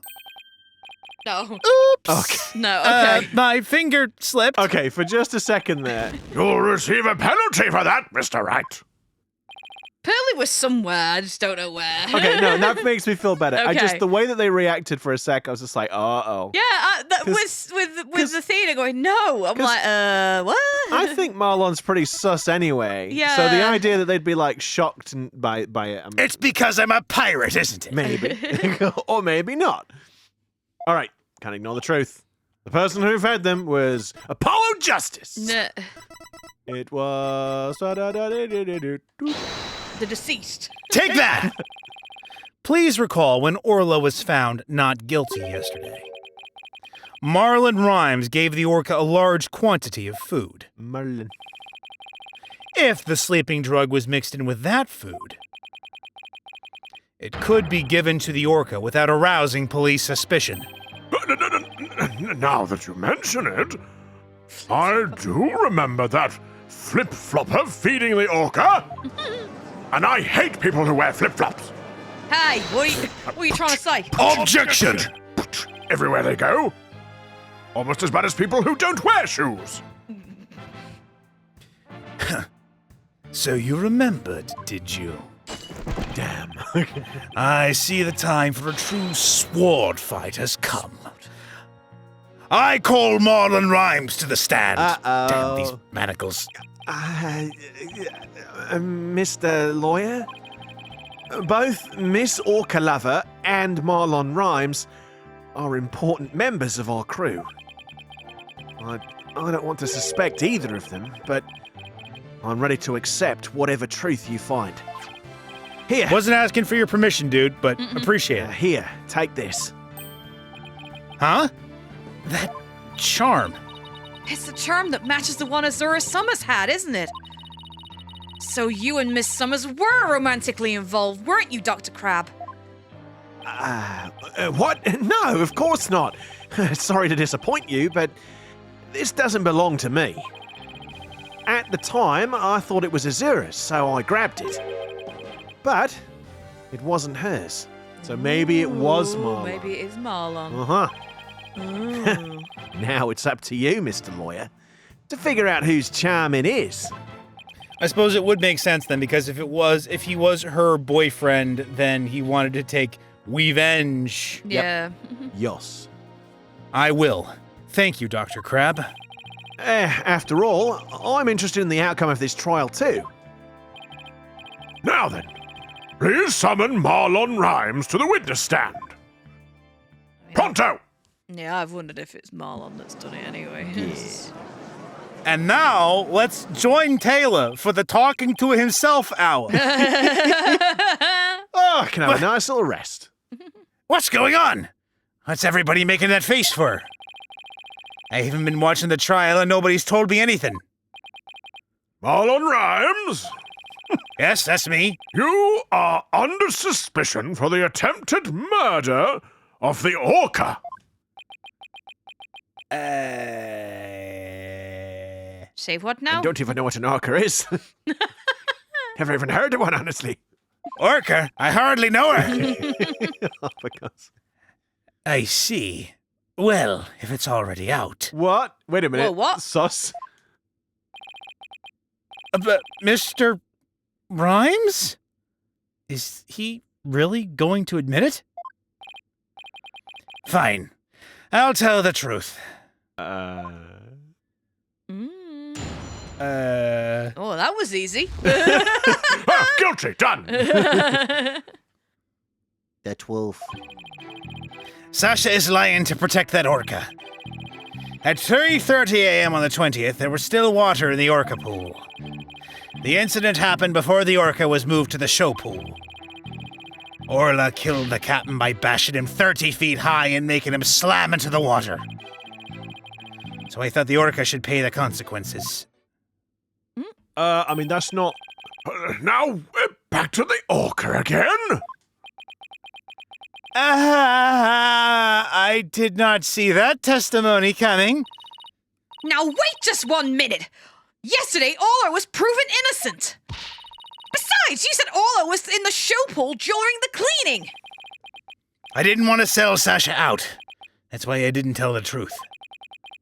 No. Oops! Okay. No, okay. My finger slipped. Okay, for just a second there. You'll receive a penalty for that, Mr. Wright. Pearly was somewhere. I just don't know where. Okay, no, that makes me feel better. Okay. The way that they reacted for a sec, I was just like, uh-oh. Yeah, with Athena going, no. I'm like, what? I think Marlon's pretty sus anyway. Yeah. So the idea that they'd be like shocked by it, It's because I'm a pirate, isn't it? maybe, or maybe not. All right, can't ignore the truth. The person who fed them was Apollo Justice. No, It was. the deceased. Take that! Please recall when Orla was found not guilty yesterday. Marlon Rhymes gave the Orca a large quantity of food. Marlon. If the sleeping drug was mixed in with that food, it could be given to the Orca without arousing police suspicion. Now that you mention it, I do remember that flip-flopper feeding the Orca. And I hate people who wear flip-flops. Hey, what are you trying to say? Objection! Everywhere they go. Almost as bad as people who don't wear shoes. So you remembered, did you? Damn. I see the time for a true sword fight has come. I call Marlon Rhymes to the stand. Uh-oh. Damn these manacles. Mr. Lawyer? Both Miss Orca Lover and Marlon Rhymes are important members of our crew. I don't want to suspect either of them, but I'm ready to accept whatever truth you find. Here. Wasn't asking for your permission, dude, but appreciate it. Here, take this. Huh? That charm? It's the charm that matches the one Azura Summers had, isn't it? So you and Miss Summers were romantically involved, weren't you, Dr. Crab? What? No, of course not. Sorry to disappoint you, but this doesn't belong to me. At the time, I thought it was Azura's, so I grabbed it. But it wasn't hers. So maybe it was Marlon. Maybe it is Marlon. Uh-huh. Now it's up to you, Mr. Lawyer, to figure out whose charm it is. I suppose it would make sense then, because if he was her boyfriend, then he wanted to take revenge. Yeah. Yos. I will. Thank you, Dr. Crab. After all, I'm interested in the outcome of this trial too. Now then, please summon Marlon Rhymes to the witness stand. Pronto! Yeah, I've wondered if it's Marlon that's done it anyway. And now, let's join Taylor for the talking to himself hour. Oh, I can have a nice little rest. What's going on? What's everybody making that face for? I haven't been watching the trial and nobody's told me anything. Marlon Rhymes, Yes, that's me. you are under suspicion for the attempted murder of the Orca. Say what I now? don't even know what an Orca is. Never even heard of one, honestly. Orca? I hardly know her. Oh, for God's- I see. Well, if it's already out. What? Wait a minute. Whoa, what? Sus? But Mr. Rhymes? Is he really going to admit it? Fine. I'll tell the truth. Oh, that was easy. Ah, guilty, done. That wolf. Sasha is lying to protect that orca. At 3:30 a.m. on the 20th, there was still water in the orca pool. The incident happened before the orca was moved to the show pool. Orla killed the captain by bashing him 30 feet high and making him slam into the water. So I thought the orca should pay the consequences. I mean, that's not... Now, back to the Orca again. I did not see that testimony coming. Now wait just 1 minute. Yesterday, Orla was proven innocent. Besides, you said Orla was in the show pool during the cleaning. I didn't want to sell Sasha out. That's why I didn't tell the truth.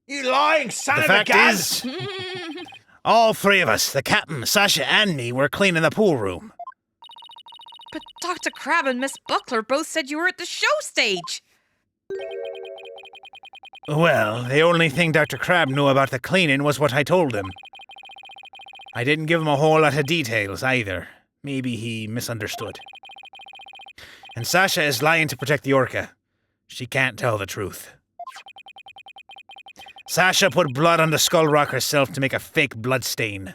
You lying son The of a fact gun! is, all three of us, the captain, Sasha, and me, were cleaning the pool room. But Dr. Crab and Miss Buckler both said you were at the show stage. Well, the only thing Dr. Crab knew about the cleaning was what I told him. I didn't give him a whole lot of details either. Maybe he misunderstood. And Sasha is lying to protect the orca. She can't tell the truth. Sasha put blood on the skull rock herself to make a fake blood stain.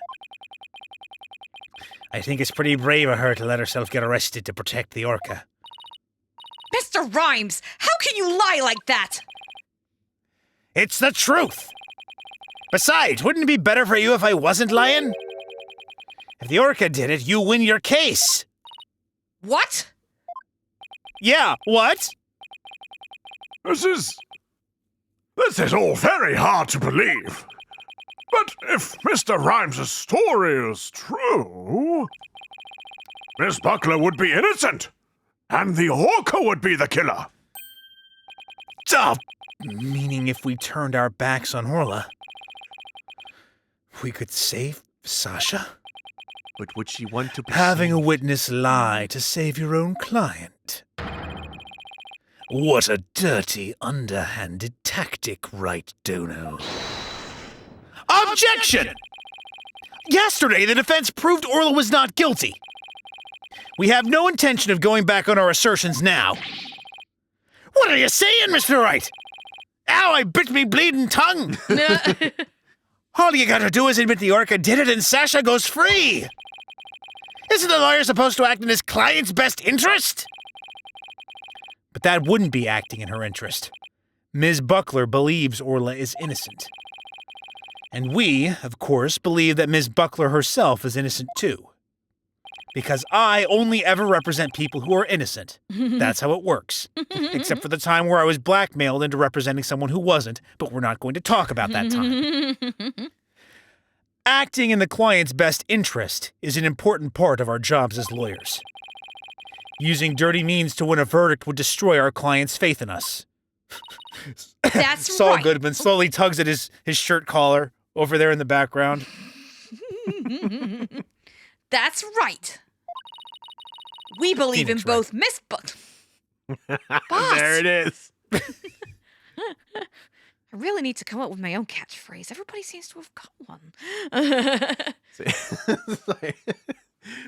I think it's pretty brave of her to let herself get arrested to protect the orca. Mr. Rhymes, how can you lie like that? It's the truth! Besides, wouldn't it be better for you if I wasn't lying? If the orca did it, you win your case. What? Yeah, what? This is all very hard to believe. But if Mr. Rhymes' story is true, Miss Buckler would be innocent, and the Orca would be the killer. Oh, meaning if we turned our backs on Orla, we could save Sasha? But would she want to be Having a witness lie to save your own client. What a dirty, underhanded tactic, Wright-Dunno. Objection! Yesterday, the defense proved Orla was not guilty. We have no intention of going back on our assertions now. What are you saying, Mr. Wright? Ow, I bit me bleeding tongue. All you gotta do is admit the orca did it and Sasha goes free. Isn't the lawyer supposed to act in his client's best interest? But that wouldn't be acting in her interest. Ms. Buckler believes Orla is innocent. And we, of course, believe that Ms. Buckler herself is innocent too. Because I only ever represent people who are innocent. That's how it works. Except for the time where I was blackmailed into representing someone who wasn't, but we're not going to talk about that time. Acting in the client's best interest is an important part of our jobs as lawyers. Using dirty means to win a verdict would destroy our client's faith in us. That's Saul right. Goodman slowly tugs at his shirt collar over there in the background. That's right. We believe Phoenix in both Miss Buck. There it is. I really need to come up with my own catchphrase. Everybody seems to have got one.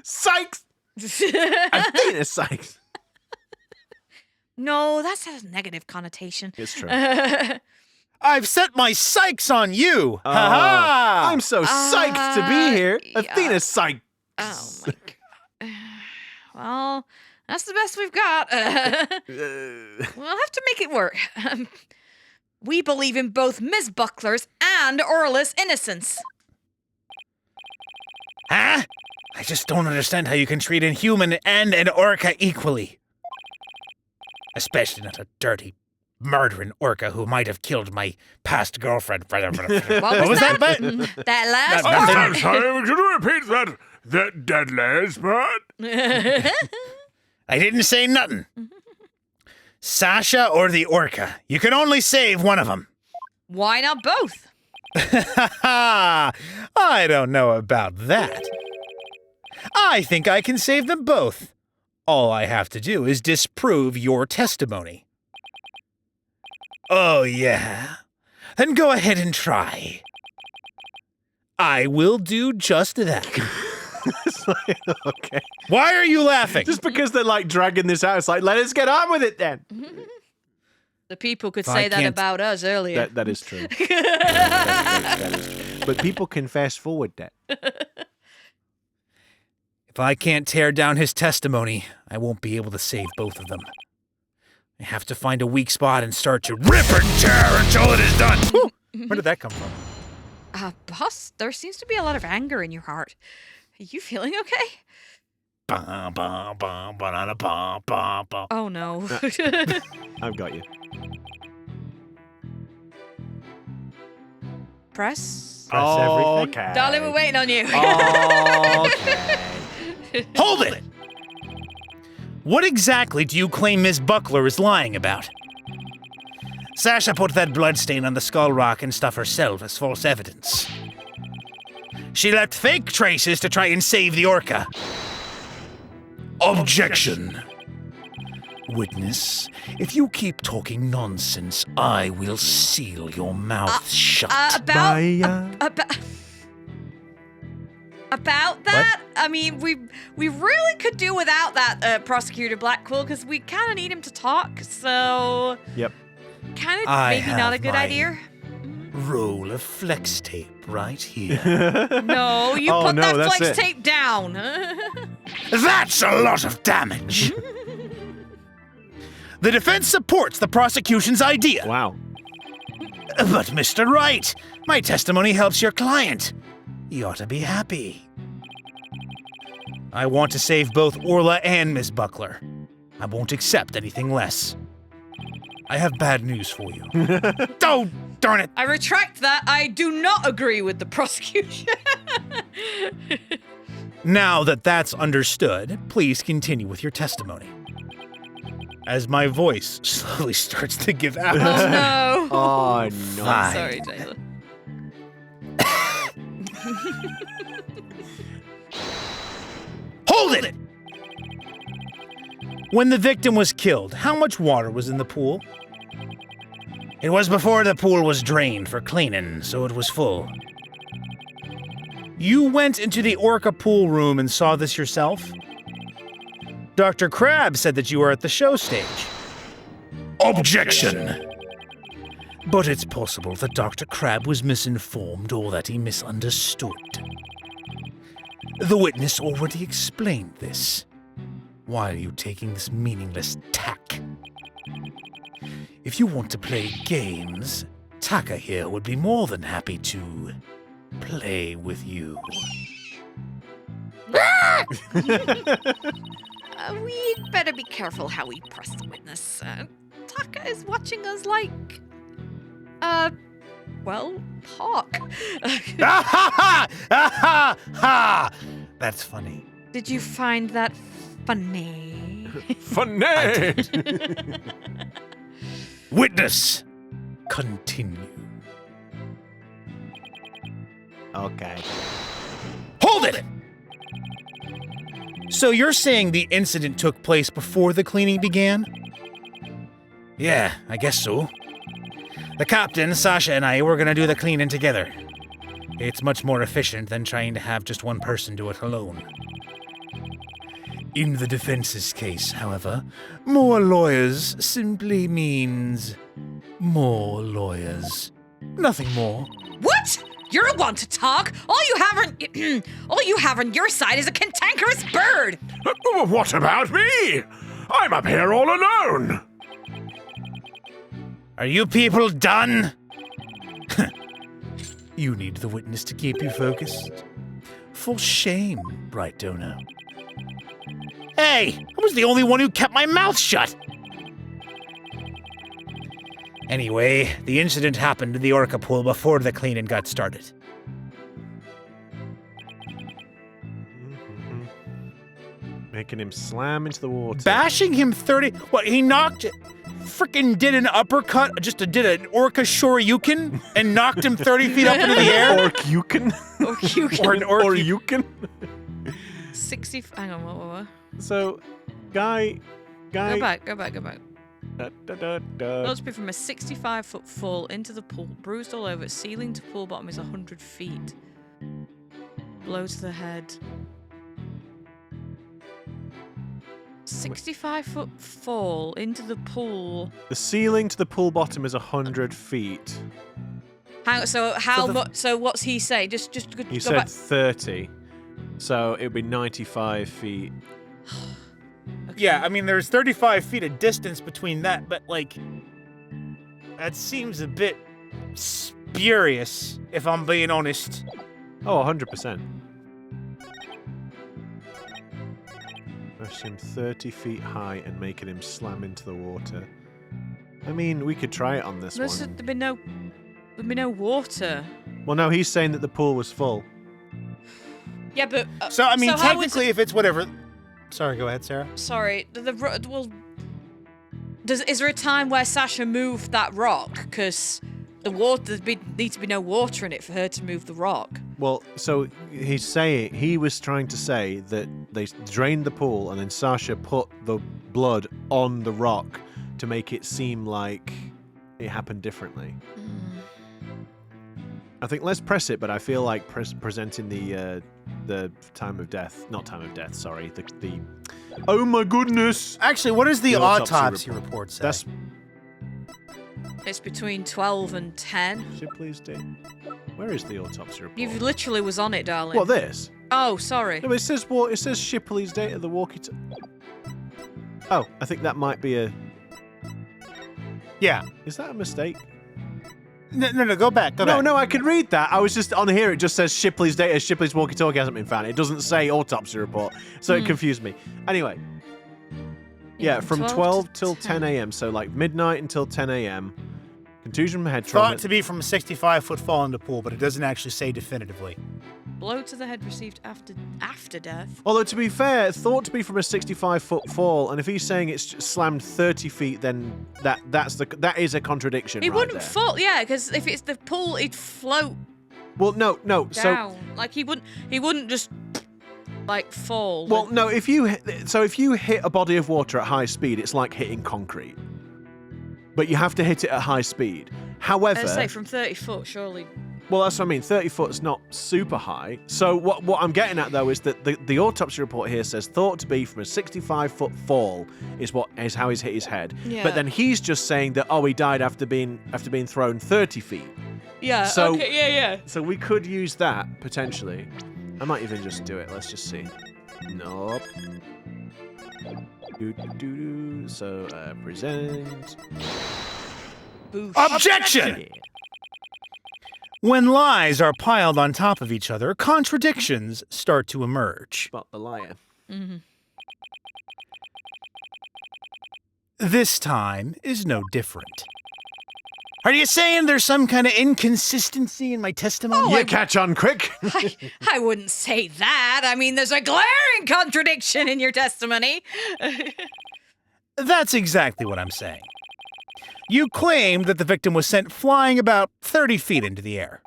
Sykes! Athena Sykes. No, that has a negative connotation. It's true. I've set my sights on you! Ha-ha! I'm so psyched to be here. yeah. Athena Sykes. Oh my god. Well, that's the best we've got. We'll have to make it work. We believe in both Ms. Buckler's and Orla's innocence. Huh? I just don't understand how you can treat a human and an orca equally. Especially not a dirty, murdering orca who might have killed my past girlfriend. What was that? That last That- I'm Nothing. sorry, could you repeat that dead last part? I didn't say nothing. Sasha or the orca? You can only save one of them. Why not both? I don't know about that. I think I can save them both. All I have to do is disprove your testimony. Oh, yeah? Then go ahead and try. I will do just that. It's like, okay. Why are you laughing? Just because they're like dragging this out, it's like, let us get on with it then. The people could If I say that can't- about us earlier. That is true. That is true. But people can fast forward that. If I can't tear down his testimony, I won't be able to save both of them. I have to find a weak spot and start to rip and tear until it is done. Whew. Where did that come from? Boss, there seems to be a lot of anger in your heart. Are you feeling okay? Ba, ba, ba, ba, ba, ba, ba. Oh no. I've got you. Press. Press everything. Okay. Darling, we're waiting on you. Okay. Hold it! What exactly do you claim Miss Buckler is lying about? Sasha put that bloodstain on the skull rock and stuff herself as false evidence. She left fake traces to try and save the orca. Objection. Witness, if you keep talking nonsense, I will seal your mouth shut. About Bye. about that, I mean, we really could do without that Prosceutor Blackquill because we kind of need him to talk. So Yep. kind of I maybe not have a good my- idea. Roll of flex tape right here. No, you Oh, put no, that that's flex it. tape down. That's a lot of damage. The defense supports the prosecution's idea. Wow. But, Mr. Wright, my testimony helps your client. You ought to be happy. I want to save both Orla and Miss Buckler. I won't accept anything less. I have bad news for you. Oh, darn it. I retract that. I do not agree with the prosecution. Now that that's understood, please continue with your testimony. As my voice slowly starts to give out. Oh no. Oh, no. Fine. Sorry, Taylor. Hold it! When the victim was killed, how much water was in the pool? It was before the pool was drained for cleaning, so it was full. You went into the Orca pool room and saw this yourself? Dr. Crabbe said that you were at the show stage. Objection! But it's possible that Dr. Crabbe was misinformed or that he misunderstood. The witness already explained this. Why are you taking this meaningless tack? If you want to play games, Taka here would be more than happy to play with you. We'd better be careful how we press the witness. Taka is watching us like, well, Hawk. That's funny. Did you find that funny? Funny! Witness, continue. Okay. Hold it! So you're saying the incident took place before the cleaning began? Yeah, I guess so. The captain, Sasha, and I were gonna do the cleaning together. It's much more efficient than trying to have just one person do it alone. In the defense's case, however, more lawyers simply means more lawyers. Nothing more. What? You're one to talk. All you have on your side is a cantankerous bird. What about me? I'm up here all alone. Are you people done? You need the witness to keep you focused. For shame, Wright-Dunno. Hey, I was the only one who kept my mouth shut. Anyway, the incident happened in the Orca pool before the cleaning got started. Making him slam into the water. Bashing him 30... What, he knocked... Frickin' did an uppercut, did an Orca shoryuken and knocked him 30 feet up into the air? Orcuken? Orcuken. Or an Oryuken? 60... Hang on, what? So, guy... Go back. Da. Launch me from a 65-foot fall into the pool, bruised all over. Ceiling to pool bottom is 100 feet. Blow to the head. 65-foot fall into the pool. The ceiling to the pool bottom is 100 feet. So what's he say? Just go He said back. 30. So it would be 95 feet. Yeah, I mean, there's 35 feet of distance between that, but, like, that seems a bit spurious, if I'm being honest. Oh, 100%. Push him 30 feet high and making him slam into the water. I mean, we could try it on this one. There'd be no water. Well, no, he's saying that the pool was full. Yeah, but So, I mean, so how technically, if it's whatever... Sorry, go ahead, Sarah. Sorry, is there a time where Sasha moved that rock? Because the water, need to be no water in it for her to move the rock. Well, so he was trying to say that they drained the pool and then Sasha put the blood on the rock to make it seem like it happened differently. I think let's press it, but I feel like presenting the time of death, not time of death, sorry, the oh my goodness. Actually, what does the autopsy report say? That's It's between 12 and 10. Shipley's dead. Where is the autopsy report? You literally was on it, darling. What, this? Oh, sorry. No, it says Shipley's date of the walkie-talkie. Oh, I think that might be a... Yeah. Is that a mistake? No, go back. No, I can read that. I was just on here. It just says Shipley's data. Shipley's walkie-talkie hasn't been found. It doesn't say autopsy report, so it confused me. Anyway, yeah, from 12 till 10 a.m. So like midnight until 10 a.m. Contusion from head trauma. Thought to be from a 65-foot fall in the pool, but it doesn't actually say definitively. Blow to the head received after death. Although to be fair, thought to be from a 65-foot fall, and if he's saying it's slammed 30 feet, then that is a contradiction. He right wouldn't there. fall, yeah, because if it's the pool, he'd float Well, no. down. So Like he wouldn't just like fall. well, no. If you hit a body of water at high speed, it's like hitting concrete. But you have to hit it at high speed. However, Let's say from 30 foot, surely. well, that's what I mean. 30 foot's not super high. So what I'm getting at though is that the autopsy report here says thought to be from a 65-foot fall is how he's hit his head. Yeah. But then he's just saying that he died after being thrown 30 feet. Yeah. So- okay. Yeah. So we could use that potentially. I might even just do it. Let's just see. Nope. So present. Objection! When lies are piled on top of each other, contradictions start to emerge. Spot the liar. This time is no different. Are you saying there's some kind of inconsistency in my testimony? You catch on quick. I wouldn't say that. I mean, there's a glaring contradiction in your testimony. That's exactly what I'm saying. You claimed that the victim was sent flying about 30 feet into the air.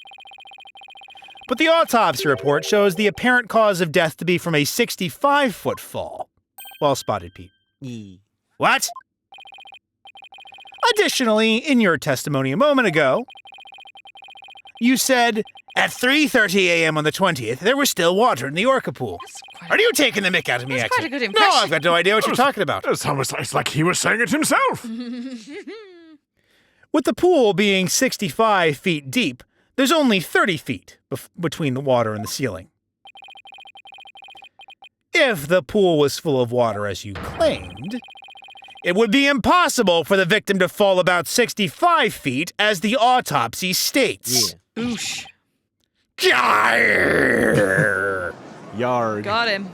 But the autopsy report shows the apparent cause of death to be from a 65-foot fall. Well spotted, Pete. What? Additionally, in your testimony a moment ago, you said, at 3:30 a.m. on the 20th, there was still water in the Orca pool. Are you taking the mick out of me, That's quite a good No, impression. I've got no idea what you're talking about. It's like he was saying it himself. With the pool being 65 feet deep, there's only 30 feet between the water and the ceiling. If the pool was full of water as you claimed, it would be impossible for the victim to fall about 65 feet as the autopsy states. Oosh. Yard. Got him.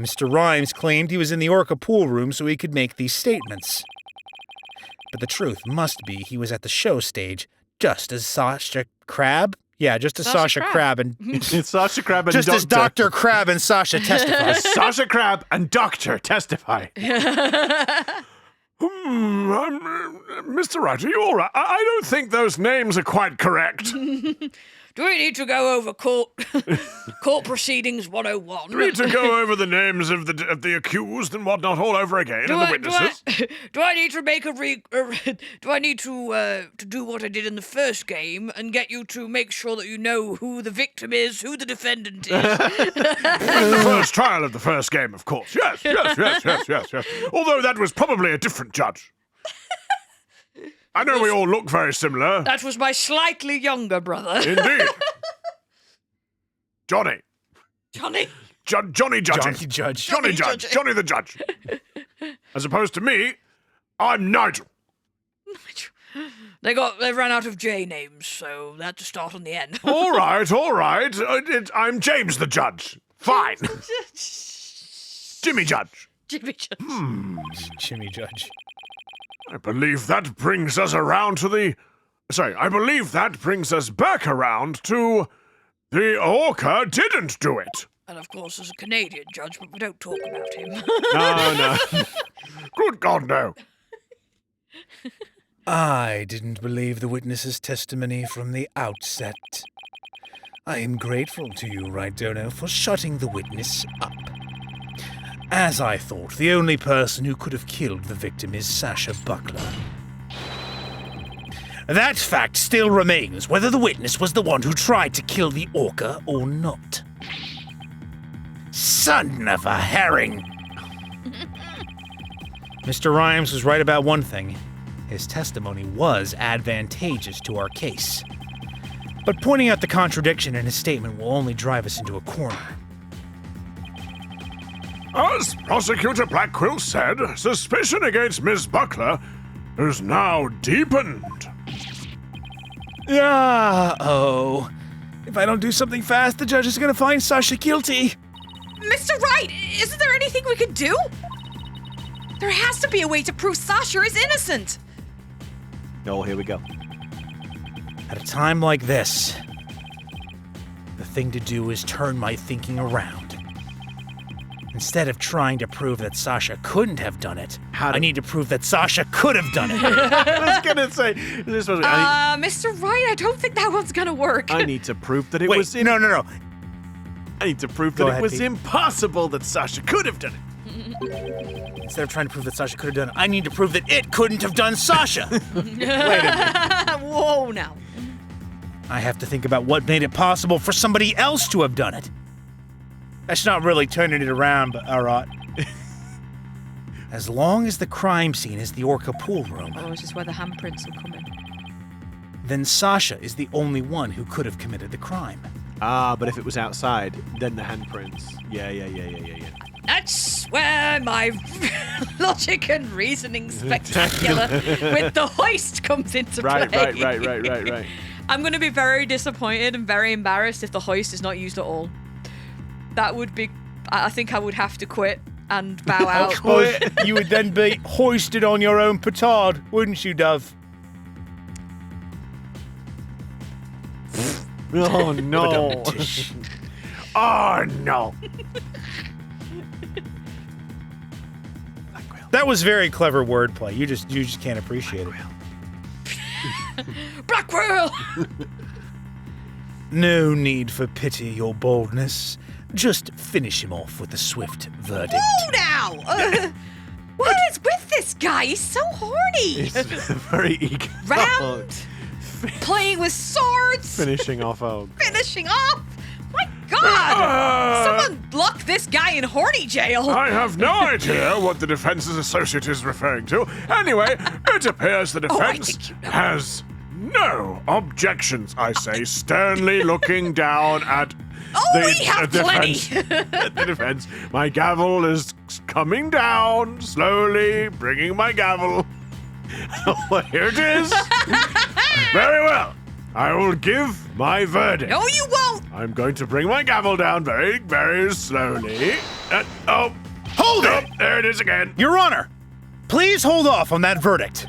Mr. Rhymes claimed he was in the Orca pool room so he could make these statements. But the truth must be he was at the show stage just as Sasha Crab? Yeah, just as Sasha Crab and... Sasha Crab and just as Dr. Crab and Sasha testify. Sasha Crab and Doctor testify. Mr. Wright, are you all right? I don't think those names are quite correct. Do we need to go over court proceedings 101? Do we need to go over the names of the accused and whatnot all over again, and the witnesses? Do I need to make do I need to do what I did in the first game and get you to make sure that you know who the victim is, who the defendant is? The first trial of the first game, of course. Yes. Although that was probably a different judge. I know we all look very similar. That was my slightly younger brother. Indeed. Johnny. Johnny? Johnny Judging. Johnny Judge. Johnny Judge. Johnny the Judge. As opposed to me, I'm Nigel. They ran out of J names, so they had to start on the end. All right. I'm James the Judge. Fine. Jimmy Judge. Jimmy Judge. Jimmy Judge. I believe that brings us around to the... Sorry, I believe that brings us back around to... The Orca didn't do it. And of course, as a Canadian judge, but we don't talk about him. No. Good God, no. I didn't believe the witness's testimony from the outset. I am grateful to you, Wright-Dunno, for shutting the witness up. As I thought, the only person who could have killed the victim is Sasha Buckler. That fact still remains whether the witness was the one who tried to kill the Orca or not. Son of a herring! Mr. Rhymes was right about one thing. His testimony was advantageous to our case. But pointing out the contradiction in his statement will only drive us into a corner. As Prosceutor Blackquill said, suspicion against Miss Buckler is now deepened. If I don't do something fast, the judge is going to find Sasha guilty. Mr. Wright, isn't there anything we could do? There has to be a way to prove Sasha is innocent. Oh, here we go. At a time like this, the thing to do is turn my thinking around. Instead of trying to prove that Sasha couldn't have done it, I need to prove that Sasha could have done it. I was gonna say this was. Mr. Wright, I don't think that one's gonna work. I need to prove that it Wait, was. no. I need to prove Go that ahead, it was Pete. impossible that Sasha could have done it. Instead of trying to prove that Sasha could have done it, I need to prove that it couldn't have done Sasha. Whoa, now. I have to think about what made it possible for somebody else to have done it. That's not really turning it around, but all right. As long as the crime scene is the Orca pool room, Which is where the handprints will come in. then Sasha is the only one who could have committed the crime. But if it was outside, then the handprints. Yeah. That's where my logic and reasoning spectacular with the hoist comes into play. Right. I'm going to be very disappointed and very embarrassed if the hoist is not used at all. That would be... I think I would have to quit and bow out. Suppose you would then be hoisted on your own petard, wouldn't you, Dove? Oh, no. Oh, no. That was very clever wordplay. You just can't appreciate it. Blackquill! No need for pity or boldness. Just finish him off with a swift verdict. Oh, now! What is with this guy? He's so horny. It's very eager. Round, playing with swords, Finishing off Og. finishing off. My God! Someone lock this guy in horny jail. I have no idea what the defense's associate is referring to. Anyway, it appears the I defense think you know. has no objections, I say, sternly looking down at We have plenty. at the defense. My gavel is coming down, slowly bringing my gavel. Oh, here it is. Very well. I will give my verdict. No, you won't. I'm going to bring my gavel down very, very slowly. Hold Oh, it! there it is again. Your Honor, please hold off on that verdict.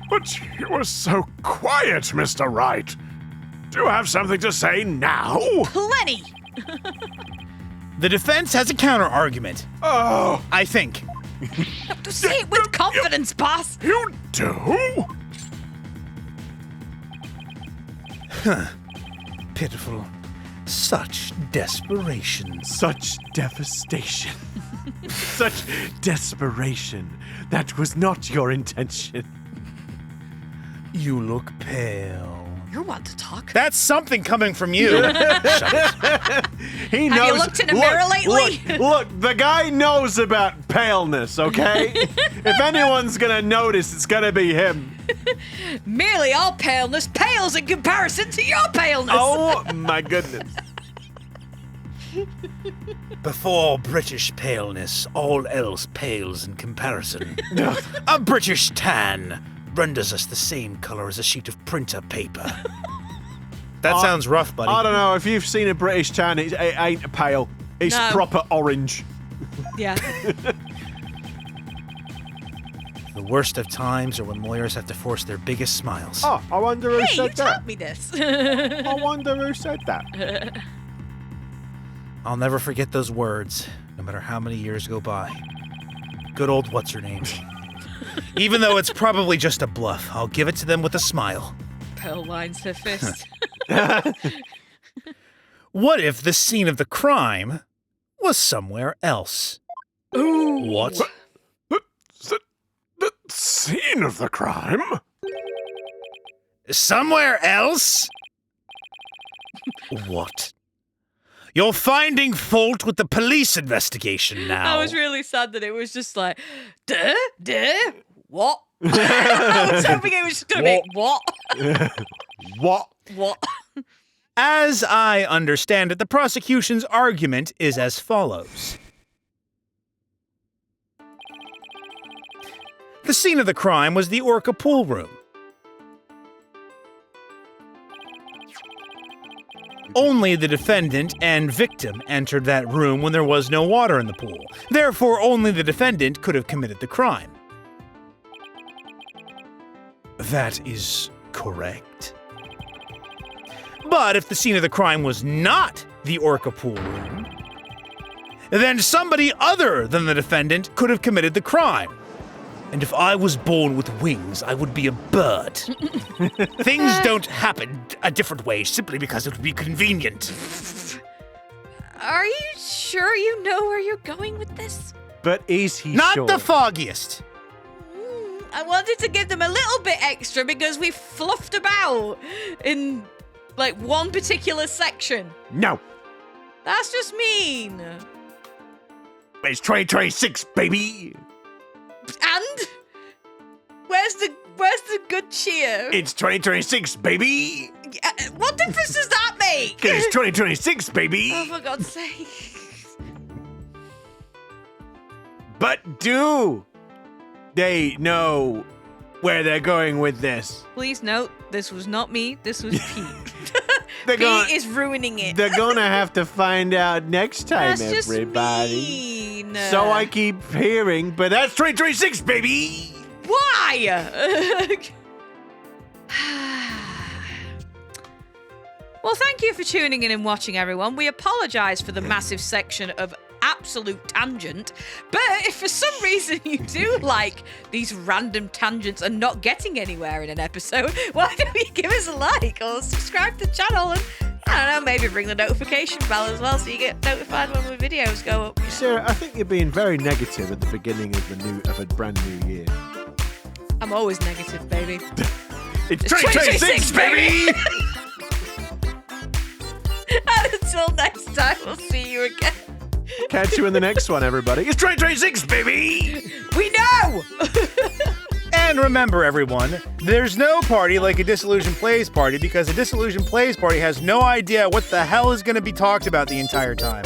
But you were so quiet, Mr. Wright. Do you have something to say now? Plenty. The defense has a counter-argument. Oh, I think. To say it with confidence, boss. you do? Pitiful. Such desperation. Such devastation. Such desperation. That was not your intention. You look pale. You want to talk? That's something coming from you. Shut it. He knows. Have you looked in a mirror lately? Look, the guy knows about paleness, okay? If anyone's gonna notice, it's gonna be him. Merely our paleness pales in comparison to your paleness. Oh my goodness. Before British paleness, all else pales in comparison. A British tan renders us the same color as a sheet of printer paper. That sounds rough, buddy. I don't know, if you've seen a British tan, it ain't pale. It's No. proper orange. Yeah. The worst of times are when lawyers have to force their biggest smiles. Oh, I wonder who Hey, you said that. taught me this. I wonder who said that. I'll never forget those words, no matter how many years go by. Good old what's-her-name. Even though it's probably just a bluff, I'll give it to them with a smile. Pearl lines her fist. What if the scene of the crime was somewhere else? Ooh. What? The scene of the crime? Somewhere else? What? You're finding fault with the police investigation now. I was really sad that it was just like, duh, what? I was hoping it was just going to be, what? What? What? As I understand it, the prosecution's argument is as follows. The scene of the crime was the Orca pool room. Only the defendant and victim entered that room when there was no water in the pool. Therefore, only the defendant could have committed the crime. That is correct. But if the scene of the crime was not the Orca pool room, then somebody other than the defendant could have committed the crime. And if I was born with wings, I would be a bird. Things don't happen a different way simply because it would be convenient. Are you sure you know where you're going with this? But is he Not sure? the foggiest. I wanted to give them a little bit extra because we fluffed about in, like, one particular section. No. That's just mean. It's 2026, baby. And? Where's the good cheer? It's 2026, baby. What difference does that make? 'Cause it's 2026, baby. Oh, for God's sake. But do they know where they're going with this? Please note, this was not me. This was Pete. They're Pete is ruining it. They're gonna have to find out next time, That's just everybody. mean. So I keep hearing, but that's 336, baby! Why? Well, thank you for tuning in and watching, everyone. We apologize for the massive section of absolute tangent, but if for some reason you do like these random tangents and not getting anywhere in an episode, why don't you give us a like or subscribe to the channel and, I don't know, maybe ring the notification bell as well so you get notified when my videos go up. Sarah, I think you're being very negative at the beginning of a brand new year. I'm always negative, baby. It's 336, baby! And until next time, we'll see you again. Catch you in the next one, everybody. It's 336, baby! We know! And remember, everyone, there's no party like a Disillusion Plays party because a Disillusion Plays party has no idea what the hell is going to be talked about the entire time.